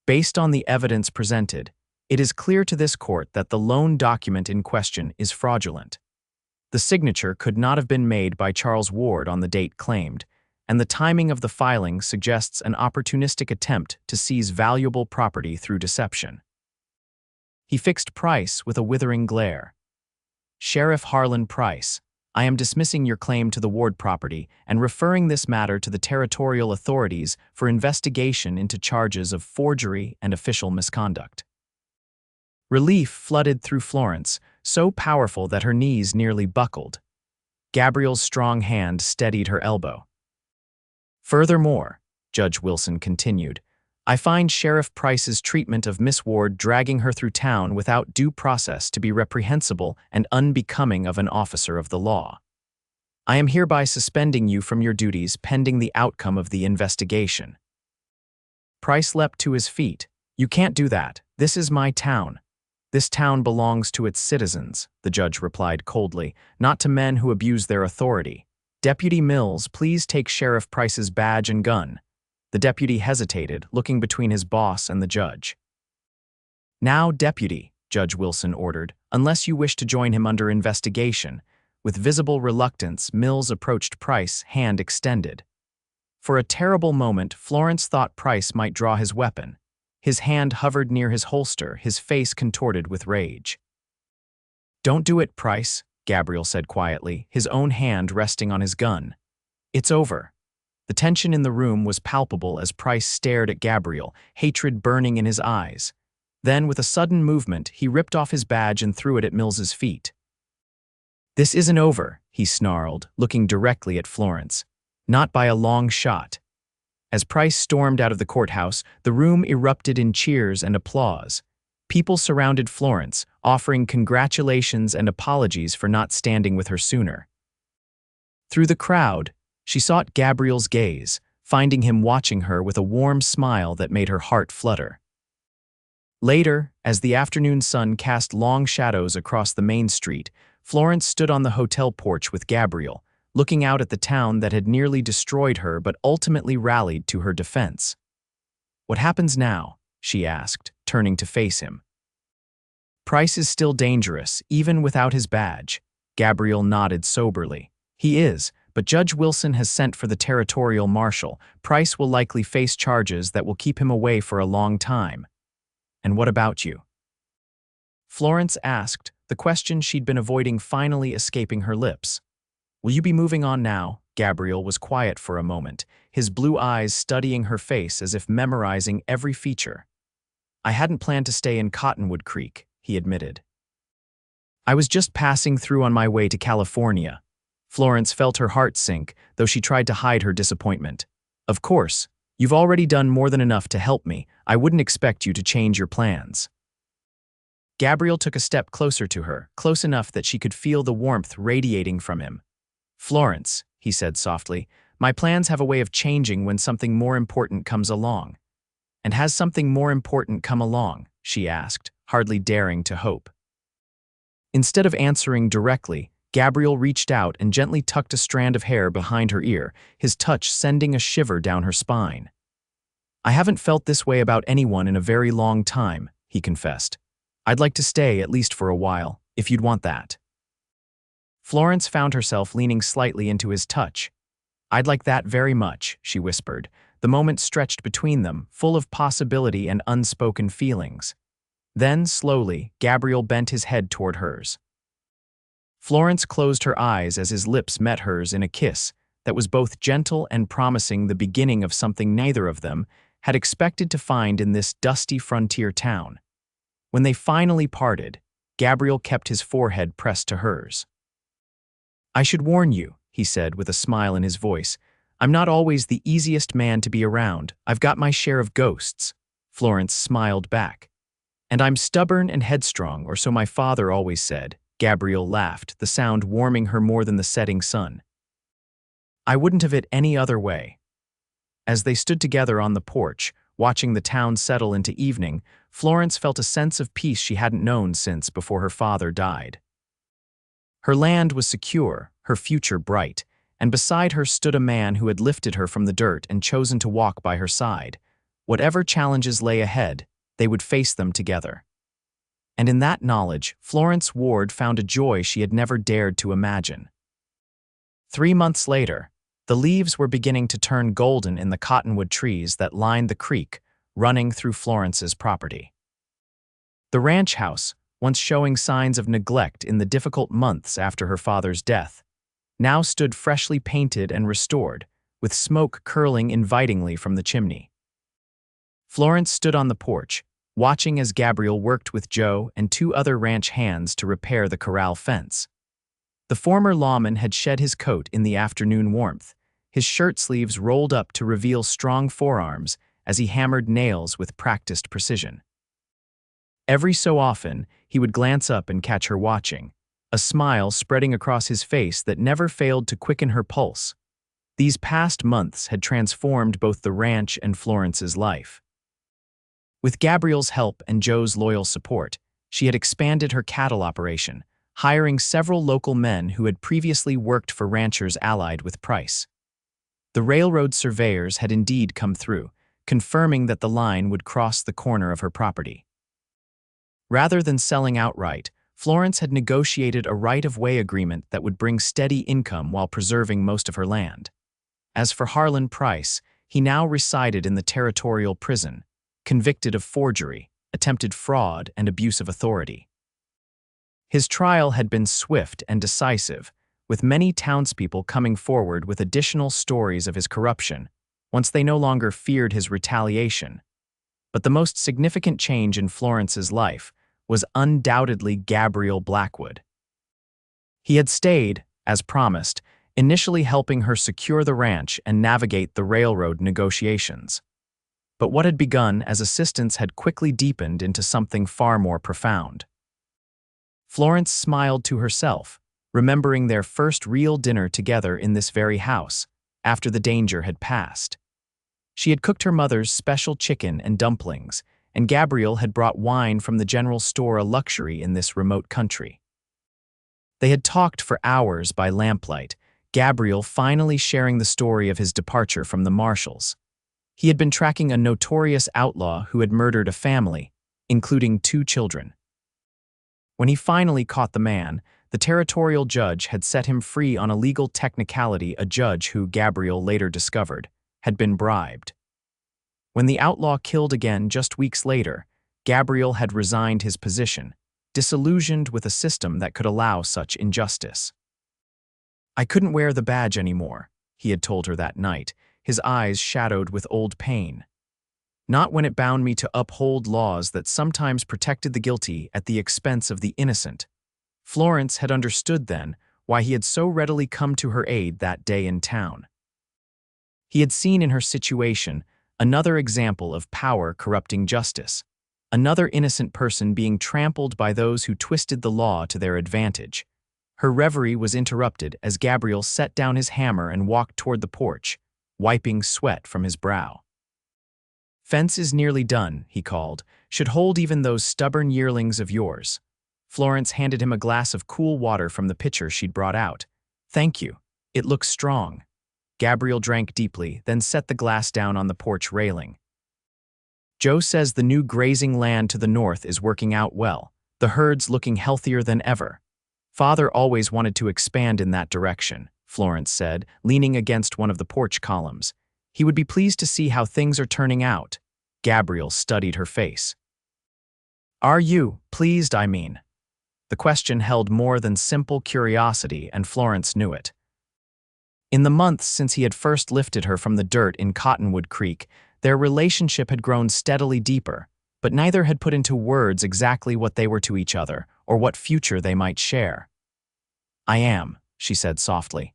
"Based on the evidence presented, it is clear to this court that the loan document in question is fraudulent. The signature could not have been made by Charles Ward on the date claimed, and the timing of the filing suggests an opportunistic attempt to seize valuable property through deception." He fixed Price with a withering glare. "Sheriff Harlan Price, I am dismissing your claim to the Ward property and referring this matter to the territorial authorities for investigation into charges of forgery and official misconduct." Relief flooded through Florence, so powerful that her knees nearly buckled. Gabriel's strong hand steadied her elbow. "Furthermore," Judge Wilson continued, "I find Sheriff Price's treatment of Miss Ward dragging her through town without due process to be reprehensible and unbecoming of an officer of the law. I am hereby suspending you from your duties pending the outcome of the investigation." Price leapt to his feet. "You can't do that. This is my town." "This town belongs to its citizens," the judge replied coldly, "not to men who abuse their authority. Deputy Mills, please take Sheriff Price's badge and gun." The deputy hesitated, looking between his boss and the judge. "Now, deputy," Judge Wilson ordered, "unless you wish to join him under investigation." With visible reluctance, Mills approached Price, hand extended. For a terrible moment, Florence thought Price might draw his weapon. His hand hovered near his holster, his face contorted with rage. "Don't do it, Price," Gabriel said quietly, his own hand resting on his gun. "It's over." The tension in the room was palpable as Price stared at Gabriel, hatred burning in his eyes. Then, with a sudden movement, he ripped off his badge and threw it at Mills's feet. "This isn't over," he snarled, looking directly at Florence. "Not by a long shot." As Price stormed out of the courthouse, the room erupted in cheers and applause. People surrounded Florence, offering congratulations and apologies for not standing with her sooner. Through the crowd, she sought Gabriel's gaze, finding him watching her with a warm smile that made her heart flutter. Later, as the afternoon sun cast long shadows across the main street, Florence stood on the hotel porch with Gabriel, looking out at the town that had nearly destroyed her but ultimately rallied to her defense. "What happens now?" she asked, turning to face him. "Price is still dangerous, even without his badge." Gabriel nodded soberly. "He is, but Judge Wilson has sent for the territorial marshal. Price will likely face charges that will keep him away for a long time." "And what about you?" Florence asked, the question she'd been avoiding finally escaping her lips. "Will you be moving on now?" Gabriel was quiet for a moment, his blue eyes studying her face as if memorizing every feature. "I hadn't planned to stay in Cottonwood Creek," he admitted. "I was just passing through on my way to California." Florence felt her heart sink, though she tried to hide her disappointment. "Of course, you've already done more than enough to help me. I wouldn't expect you to change your plans." Gabriel took a step closer to her, close enough that she could feel the warmth radiating from him. "Florence," he said softly, "my plans have a way of changing when something more important comes along." "And has something more important come along?" she asked, hardly daring to hope. Instead of answering directly, Gabriel reached out and gently tucked a strand of hair behind her ear, his touch sending a shiver down her spine. "I haven't felt this way about anyone in a very long time," he confessed. "I'd like to stay at least for a while, if you'd want that." Florence found herself leaning slightly into his touch. "I'd like that very much," she whispered, The moment stretched between them, full of possibility and unspoken feelings. Then, slowly, Gabriel bent his head toward hers. Florence closed her eyes as his lips met hers in a kiss that was both gentle and promising, the beginning of something neither of them had expected to find in this dusty frontier town. When they finally parted, Gabriel kept his forehead pressed to hers. "I should warn you," he said with a smile in his voice, "I'm not always the easiest man to be around. I've got my share of ghosts." Florence smiled back. "And I'm stubborn and headstrong, or so my father always said." Gabriel laughed, the sound warming her more than the setting sun. "I wouldn't have it any other way." As they stood together on the porch, watching the town settle into evening, Florence felt a sense of peace she hadn't known since before her father died. Her land was secure, her future bright, and beside her stood a man who had lifted her from the dirt and chosen to walk by her side. Whatever challenges lay ahead, they would face them together. And in that knowledge, Florence Ward found a joy she had never dared to imagine. 3 months later, the leaves were beginning to turn golden in the cottonwood trees that lined the creek running through Florence's property. The ranch house, once showing signs of neglect in the difficult months after her father's death, now stood freshly painted and restored, with smoke curling invitingly from the chimney. Florence stood on the porch, watching as Gabriel worked with Joe and 2 other ranch hands to repair the corral fence. The former lawman had shed his coat in the afternoon warmth, his shirt sleeves rolled up to reveal strong forearms as he hammered nails with practiced precision. Every so often, he would glance up and catch her watching, a smile spreading across his face that never failed to quicken her pulse. These past months had transformed both the ranch and Florence's life. With Gabriel's help and Joe's loyal support, she had expanded her cattle operation, hiring several local men who had previously worked for ranchers allied with Price. The railroad surveyors had indeed come through, confirming that the line would cross the corner of her property. Rather than selling outright, Florence had negotiated a right-of-way agreement that would bring steady income while preserving most of her land. As for Harlan Price, he now resided in the territorial prison, convicted of forgery, attempted fraud, and abuse of authority. His trial had been swift and decisive, with many townspeople coming forward with additional stories of his corruption, once they no longer feared his retaliation. But the most significant change in Florence's life was undoubtedly Gabriel Blackwood. He had stayed, as promised, initially helping her secure the ranch and navigate the railroad negotiations. But what had begun as assistance had quickly deepened into something far more profound. Florence smiled to herself, remembering their first real dinner together in this very house, after the danger had passed. She had cooked her mother's special chicken and dumplings, and Gabriel had brought wine from the general store, a luxury in this remote country. They had talked for hours by lamplight, Gabriel finally sharing the story of his departure from the marshals. He had been tracking a notorious outlaw who had murdered a family, including 2 children. When he finally caught the man, the territorial judge had set him free on a legal technicality, a judge who, Gabriel later discovered, had been bribed. When the outlaw killed again just weeks later, Gabriel had resigned his position, disillusioned with a system that could allow such injustice. "I couldn't wear the badge anymore," he had told her that night, his eyes shadowed with old pain. "Not when it bound me to uphold laws that sometimes protected the guilty at the expense of the innocent." Florence had understood then why he had so readily come to her aid that day in town. He had seen in her situation another example of power corrupting justice, another innocent person being trampled by those who twisted the law to their advantage. Her reverie was interrupted as Gabriel set down his hammer and walked toward the porch, wiping sweat from his brow. "Fence is nearly done," he called. "Should hold even those stubborn yearlings of yours." Florence handed him a glass of cool water from the pitcher she'd brought out. "Thank you. It looks strong." Gabriel drank deeply, then set the glass down on the porch railing. "Joe says the new grazing land to the north is working out well, the herd's looking healthier than ever. Father always wanted to expand in that direction," Florence said, leaning against one of the porch columns. He would be pleased to see how things are turning out. Gabriel studied her face. Are you pleased, I mean? The question held more than simple curiosity, and Florence knew it. In the months since he had first lifted her from the dirt in Cottonwood Creek, their relationship had grown steadily deeper, but neither had put into words exactly what they were to each other or what future they might share. I am, she said softly.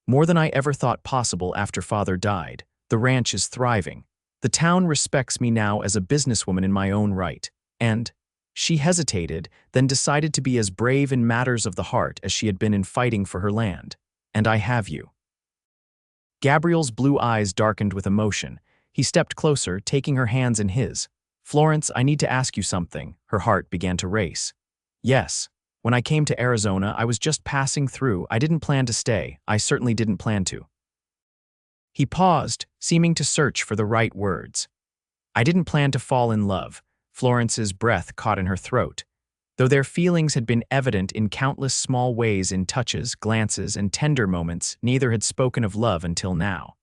More than I ever thought possible after Father died. The ranch is thriving. The town respects me now as a businesswoman in my own right. And she hesitated, then decided to be as brave in matters of the heart as she had been in fighting for her land. And I have you. Gabriel's blue eyes darkened with emotion. He stepped closer, taking her hands in his. Florence, I need to ask you something. Her heart began to race. Yes. When I came to Arizona, I was just passing through. I didn't plan to stay. I certainly didn't plan to. He paused, seeming to search for the right words. I didn't plan to fall in love. Florence's breath caught in her throat. Though their feelings had been evident in countless small ways in touches, glances, and tender moments, neither had spoken of love until now.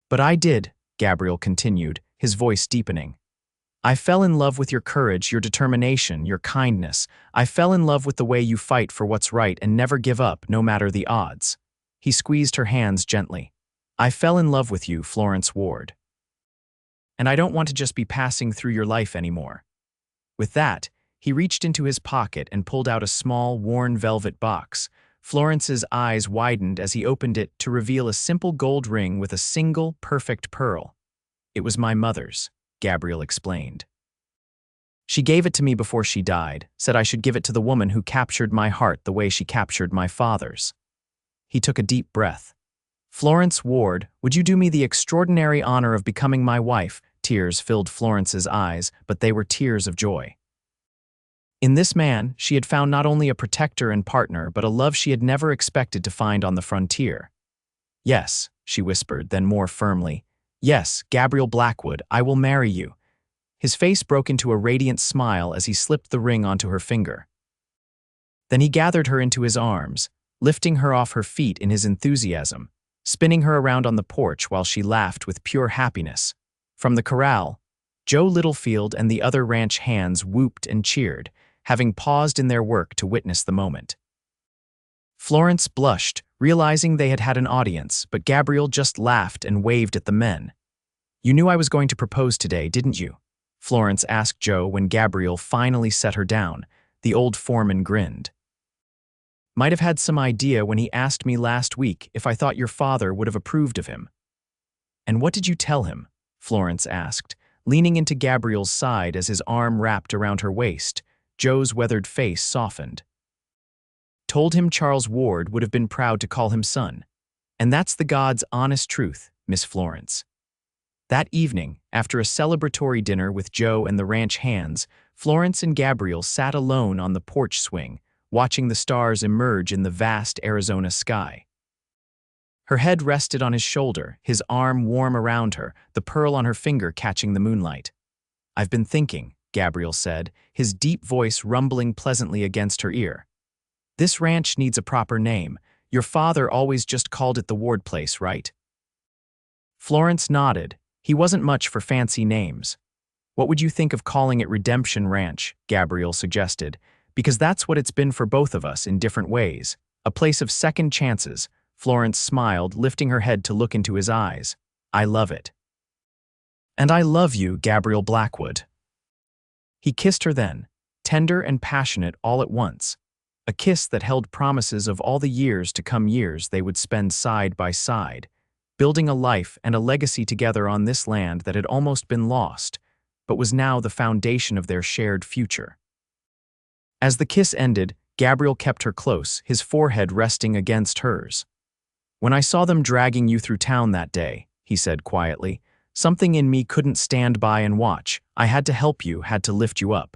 But I did, Gabriel continued, his voice deepening. I fell in love with your courage, your determination, your kindness. I fell in love with the way you fight for what's right and never give up, no matter the odds. He squeezed her hands gently. I fell in love with you, Florence Ward. And I don't want to just be passing through your life anymore. With that, he reached into his pocket and pulled out a small, worn velvet box. Florence's eyes widened as he opened it to reveal a simple gold ring with a single, perfect pearl. It was my mother's, Gabriel explained. She gave it to me before she died, said I should give it to the woman who captured my heart the way she captured my father's. He took a deep breath. Florence Ward, would you do me the extraordinary honor of becoming my wife? Tears filled Florence's eyes, but they were tears of joy. In this man, she had found not only a protector and partner, but a love she had never expected to find on the frontier. Yes, she whispered, then more firmly. Yes, Gabriel Blackwood, I will marry you. His face broke into a radiant smile as he slipped the ring onto her finger. Then he gathered her into his arms, lifting her off her feet in his enthusiasm, spinning her around on the porch while she laughed with pure happiness. From the corral, Joe Littlefield and the other ranch hands whooped and cheered, having paused in their work to witness the moment. Florence blushed, realizing they had had an audience, but Gabriel just laughed and waved at the men. You knew I was going to propose today, didn't you? Florence asked Joe when Gabriel finally set her down. The old foreman grinned. Might have had some idea when he asked me last week if I thought your father would have approved of him. And what did you tell him? Florence asked, leaning into Gabriel's side as his arm wrapped around her waist. Joe's weathered face softened. Told him Charles Ward would have been proud to call him son. And that's the God's honest truth, Miss Florence. That evening, after a celebratory dinner with Joe and the ranch hands, Florence and Gabriel sat alone on the porch swing, watching the stars emerge in the vast Arizona sky. Her head rested on his shoulder, his arm warm around her, the pearl on her finger catching the moonlight. I've been thinking, Gabriel said, his deep voice rumbling pleasantly against her ear. This ranch needs a proper name. Your father always just called it the Ward place, right? Florence nodded. He wasn't much for fancy names. What would you think of calling it Redemption Ranch? Gabriel suggested. Because that's what it's been for both of us in different ways. A place of second chances. Florence smiled, lifting her head to look into his eyes. I love it. And I love you, Gabriel Blackwood. He kissed her then, tender and passionate all at once. A kiss that held promises of all the years to come, years they would spend side by side, building a life and a legacy together on this land that had almost been lost, but was now the foundation of their shared future. As the kiss ended, Gabriel kept her close, his forehead resting against hers. When I saw them dragging you through town that day, he said quietly, something in me couldn't stand by and watch. I had to help you, had to lift you up.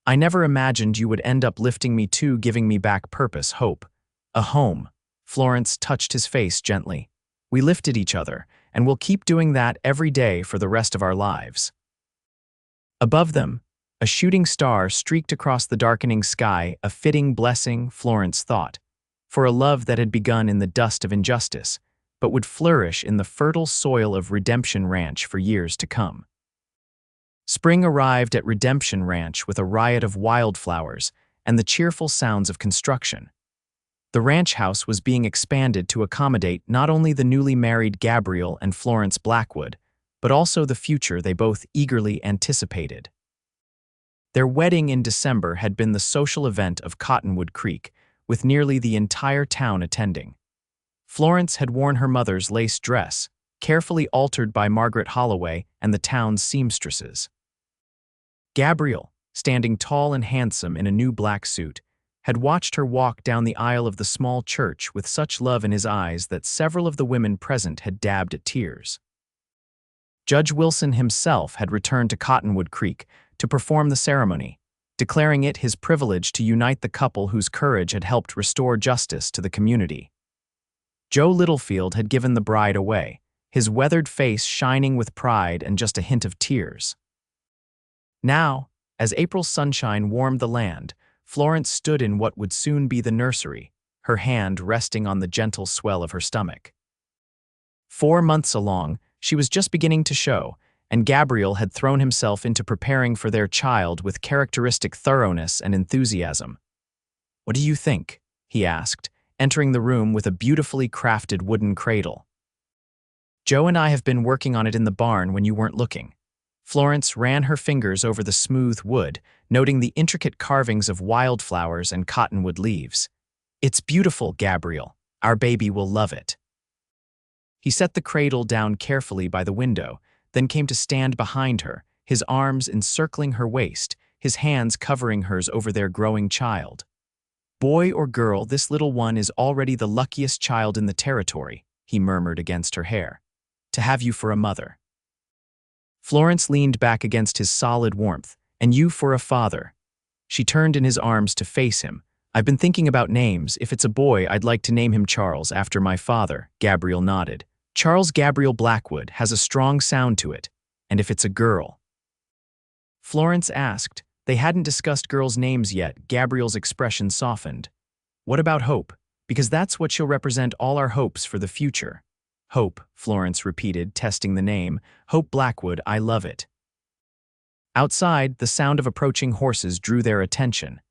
I never imagined you would end up lifting me too, giving me back purpose, hope. A home. Florence touched his face gently. We lifted each other, and we'll keep doing that every day for the rest of our lives. Above them, a shooting star streaked across the darkening sky, a fitting blessing, Florence thought, for a love that had begun in the dust of injustice. but would flourish in the fertile soil of Redemption Ranch for years to come. Spring arrived at Redemption Ranch with a riot of wildflowers and the cheerful sounds of construction. The ranch house was being expanded to accommodate not only the newly married Gabriel and Florence Blackwood, but also the future they both eagerly anticipated. Their wedding in December had been the social event of Cottonwood Creek, with nearly the entire town attending. Florence had worn her mother's lace dress, carefully altered by Margaret Holloway and the town's seamstresses. Gabriel, standing tall and handsome in a new black suit, had watched her walk down the aisle of the small church with such love in his eyes that several of the women present had dabbed at tears. Judge Wilson himself had returned to Cottonwood Creek to perform the ceremony, declaring it his privilege to unite the couple whose courage had helped restore justice to the community. Joe Littlefield had given the bride away, his weathered face shining with pride and just a hint of tears. Now, as April's sunshine warmed the land, Florence stood in what would soon be the nursery, her hand resting on the gentle swell of her stomach. 4 months along, she was just beginning to show, and Gabriel had thrown himself into preparing for their child with characteristic thoroughness and enthusiasm. "What do you think?" he asked, entering the room with a beautifully crafted wooden cradle. "Joe and I have been working on it in the barn when you weren't looking." Florence ran her fingers over the smooth wood, noting the intricate carvings of wildflowers and cottonwood leaves. "It's beautiful, Gabriel. Our baby will love it." He set the cradle down carefully by the window, then came to stand behind her, his arms encircling her waist, his hands covering hers over their growing child. "Boy or girl, this little one is already the luckiest child in the territory," he murmured against her hair. "To have you for a mother." Florence leaned back against his solid warmth. "And you for a father." She turned in his arms to face him. "I've been thinking about names. If it's a boy, I'd like to name him Charles, after my father." Gabriel nodded. "Charles Gabriel Blackwood has a strong sound to it. And if it's a girl?" Florence asked. They hadn't discussed girls' names yet. Gabriel's expression softened. "What about Hope? Because that's what she'll represent, all our hopes for the future." "Hope," Florence repeated, testing the name. "Hope Blackwood, I love it." Outside, the sound of approaching horses drew their attention.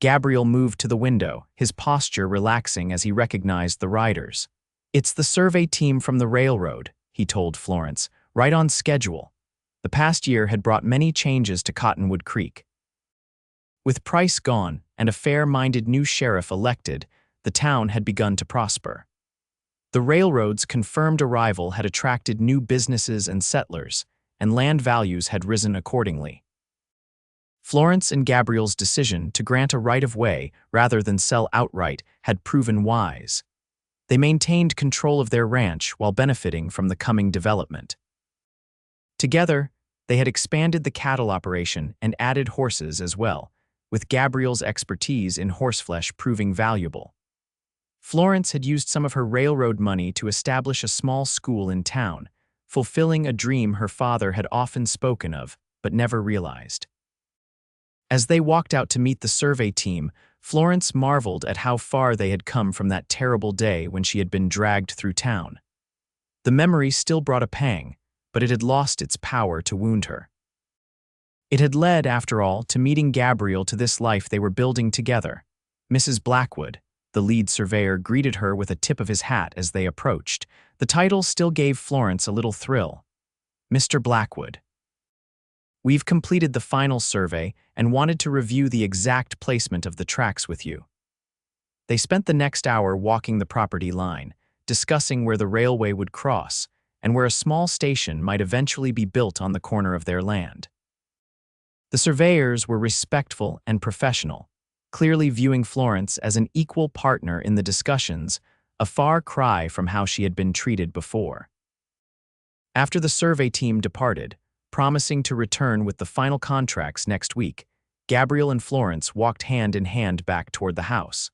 Gabriel moved to the window, his posture relaxing as he recognized the riders. "It's the survey team from the railroad," he told Florence, "right on schedule." The past year had brought many changes to Cottonwood Creek. With Price gone and a fair-minded new sheriff elected, the town had begun to prosper. The railroad's confirmed arrival had attracted new businesses and settlers, and land values had risen accordingly. Florence and Gabriel's decision to grant a right-of-way rather than sell outright had proven wise. They maintained control of their ranch while benefiting from the coming development. Together, they had expanded the cattle operation and added horses as well, with Gabriel's expertise in horseflesh proving valuable. Florence had used some of her railroad money to establish a small school in town, fulfilling a dream her father had often spoken of but never realized. As they walked out to meet the survey team, Florence marveled at how far they had come from that terrible day when she had been dragged through town. The memory still brought a pang, but it had lost its power to wound her. It had led, after all, to meeting Gabriel to this life they were building together. Mrs. Blackwood, the lead surveyor, greeted her with a tip of his hat as they approached. The title still gave Florence a little thrill. "Mr. Blackwood. We've completed the final survey and wanted to review the exact placement of the tracks with you." They spent the next hour walking the property line, discussing where the railway would cross and where a small station might eventually be built on the corner of their land. The surveyors were respectful and professional, clearly viewing Florence as an equal partner in the discussions, a far cry from how she had been treated before. After the survey team departed, promising to return with the final contracts next week, Gabriel and Florence walked hand in hand back toward the house.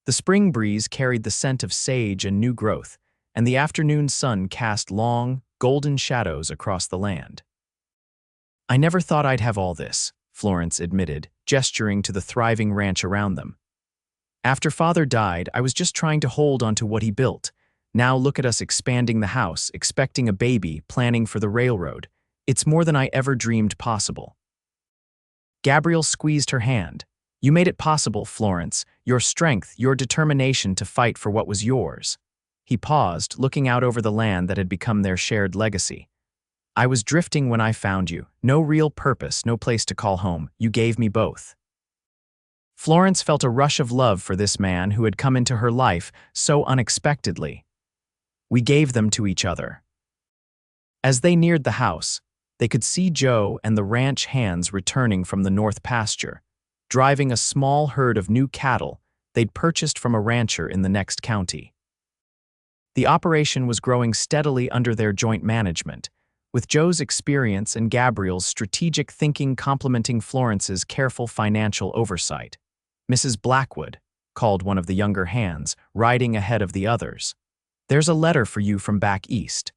The spring breeze carried the scent of sage and new growth, and the afternoon sun cast long, golden shadows across the land. "I never thought I'd have all this," Florence admitted, gesturing to the thriving ranch around them. "After Father died, I was just trying to hold onto what he built. Now look at us expanding the house, expecting a baby, planning for the railroad. It's more than I ever dreamed possible." Gabriel squeezed her hand. "You made it possible, Florence. Your strength, your determination to fight for what was yours." He paused, looking out over the land that had become their shared legacy. "I was drifting when I found you. No real purpose, no place to call home. You gave me both." Florence felt a rush of love for this man who had come into her life so unexpectedly. "We gave them to each other." As they neared the house, they could see Joe and the ranch hands returning from the north pasture, driving a small herd of new cattle they'd purchased from a rancher in the next county. The operation was growing steadily under their joint management, with Joe's experience and Gabriel's strategic thinking complementing Florence's careful financial oversight. "Mrs. Blackwood," called one of the younger hands, riding ahead of the others. "There's a letter for you from back east.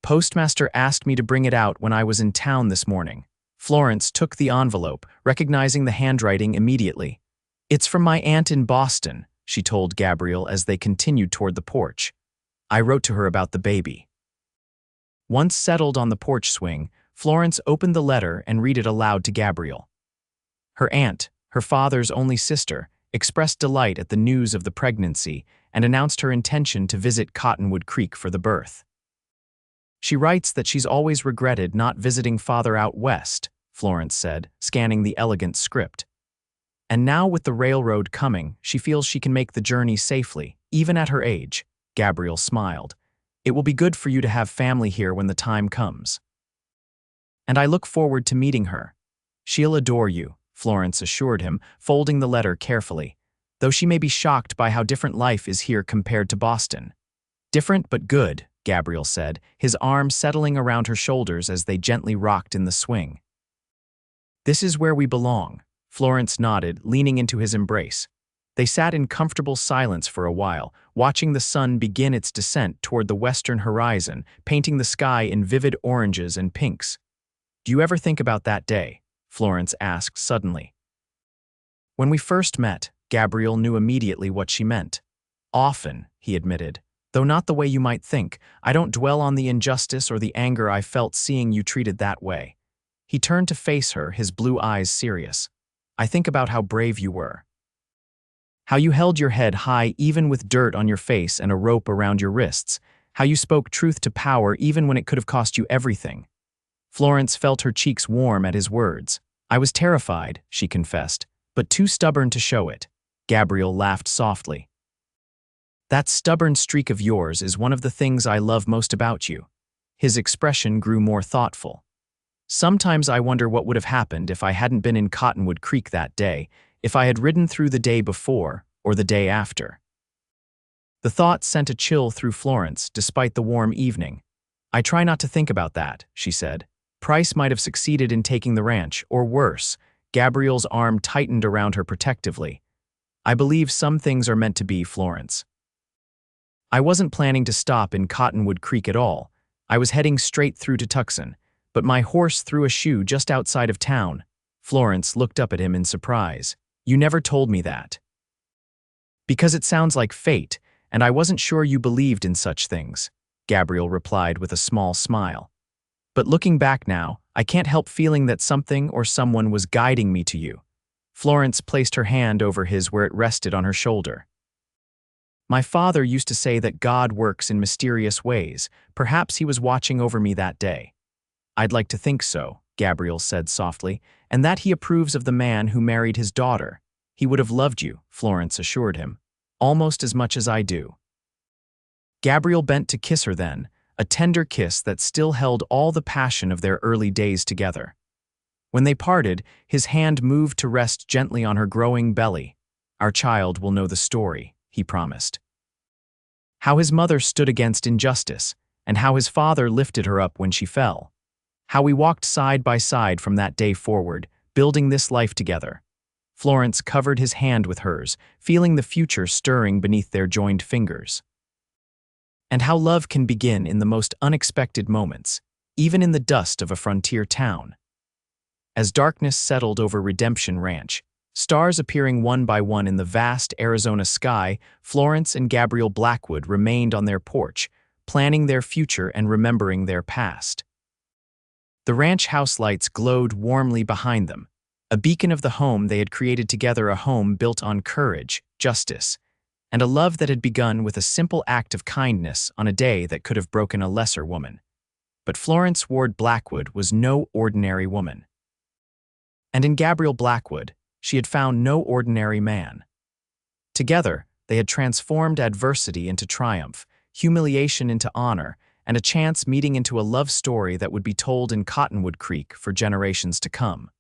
Postmaster asked me to bring it out when I was in town this morning." Florence took the envelope, recognizing the handwriting immediately. "It's from my aunt in Boston," she told Gabriel as they continued toward the porch. "I wrote to her about the baby." Once settled on the porch swing, Florence opened the letter and read it aloud to Gabriel. Her aunt, her father's only sister, expressed delight at the news of the pregnancy and announced her intention to visit Cottonwood Creek for the birth. "She writes that she's always regretted not visiting father out west," Florence said, scanning the elegant script. "And now with the railroad coming, she feels she can make the journey safely, even at her age." Gabriel smiled. "It will be good for you to have family here when the time comes." "And I look forward to meeting her." "She'll adore you," Florence assured him, folding the letter carefully, "though she may be shocked by how different life is here compared to Boston." "Different but good," Gabriel said, his arm settling around her shoulders as they gently rocked in the swing. "This is where we belong," Florence nodded, leaning into his embrace. They sat in comfortable silence for a while, watching the sun begin its descent toward the western horizon, painting the sky in vivid oranges and pinks. "Do you ever think about that day?" Florence asked suddenly. "When we first met," Gabriel knew immediately what she meant. "Often," he admitted, "though not the way you might think. I don't dwell on the injustice or the anger I felt seeing you treated that way." He turned to face her, his blue eyes serious. "I think about how brave you were. How you held your head high even with dirt on your face and a rope around your wrists. How you spoke truth to power even when it could have cost you everything." Florence felt her cheeks warm at his words. "I was terrified," she confessed, "but too stubborn to show it." Gabriel laughed softly. "That stubborn streak of yours is one of the things I love most about you." His expression grew more thoughtful. "Sometimes I wonder what would have happened if I hadn't been in Cottonwood Creek that day, if I had ridden through the day before or the day after." The thought sent a chill through Florence, despite the warm evening. "I try not to think about that," she said. "Price might have succeeded in taking the ranch, or worse." Gabriel's arm tightened around her protectively. "I believe some things are meant to be, Florence. I wasn't planning to stop in Cottonwood Creek at all. I was heading straight through to Tucson, but my horse threw a shoe just outside of town." Florence looked up at him in surprise. "You never told me that." "Because it sounds like fate, and I wasn't sure you believed in such things," Gabriel replied with a small smile. "But looking back now, I can't help feeling that something or someone was guiding me to you." Florence placed her hand over his where it rested on her shoulder. "My father used to say that God works in mysterious ways. Perhaps he was watching over me that day." "I'd like to think so," Gabriel said softly, "and that he approves of the man who married his daughter." "He would have loved you," Florence assured him, "almost as much as I do." Gabriel bent to kiss her then, a tender kiss that still held all the passion of their early days together. When they parted, his hand moved to rest gently on her growing belly. "Our child will know the story," he promised. How his mother stood against injustice, and how his father lifted her up when she fell. How we walked side by side from that day forward, building this life together. Florence covered his hand with hers, feeling the future stirring beneath their joined fingers. And how love can begin in the most unexpected moments, even in the dust of a frontier town. As darkness settled over Redemption Ranch, Stars appearing one by one in the vast Arizona sky, Florence and Gabriel Blackwood remained on their porch, planning their future and remembering their past. The ranch house lights glowed warmly behind them, a beacon of the home they had created together, a home built on courage, justice, and a love that had begun with a simple act of kindness on a day that could have broken a lesser woman. But Florence Ward Blackwood was no ordinary woman. And in Gabriel Blackwood, she had found no ordinary man. Together, they had transformed adversity into triumph, humiliation into honor, and a chance meeting into a love story that would be told in Cottonwood Creek for generations to come.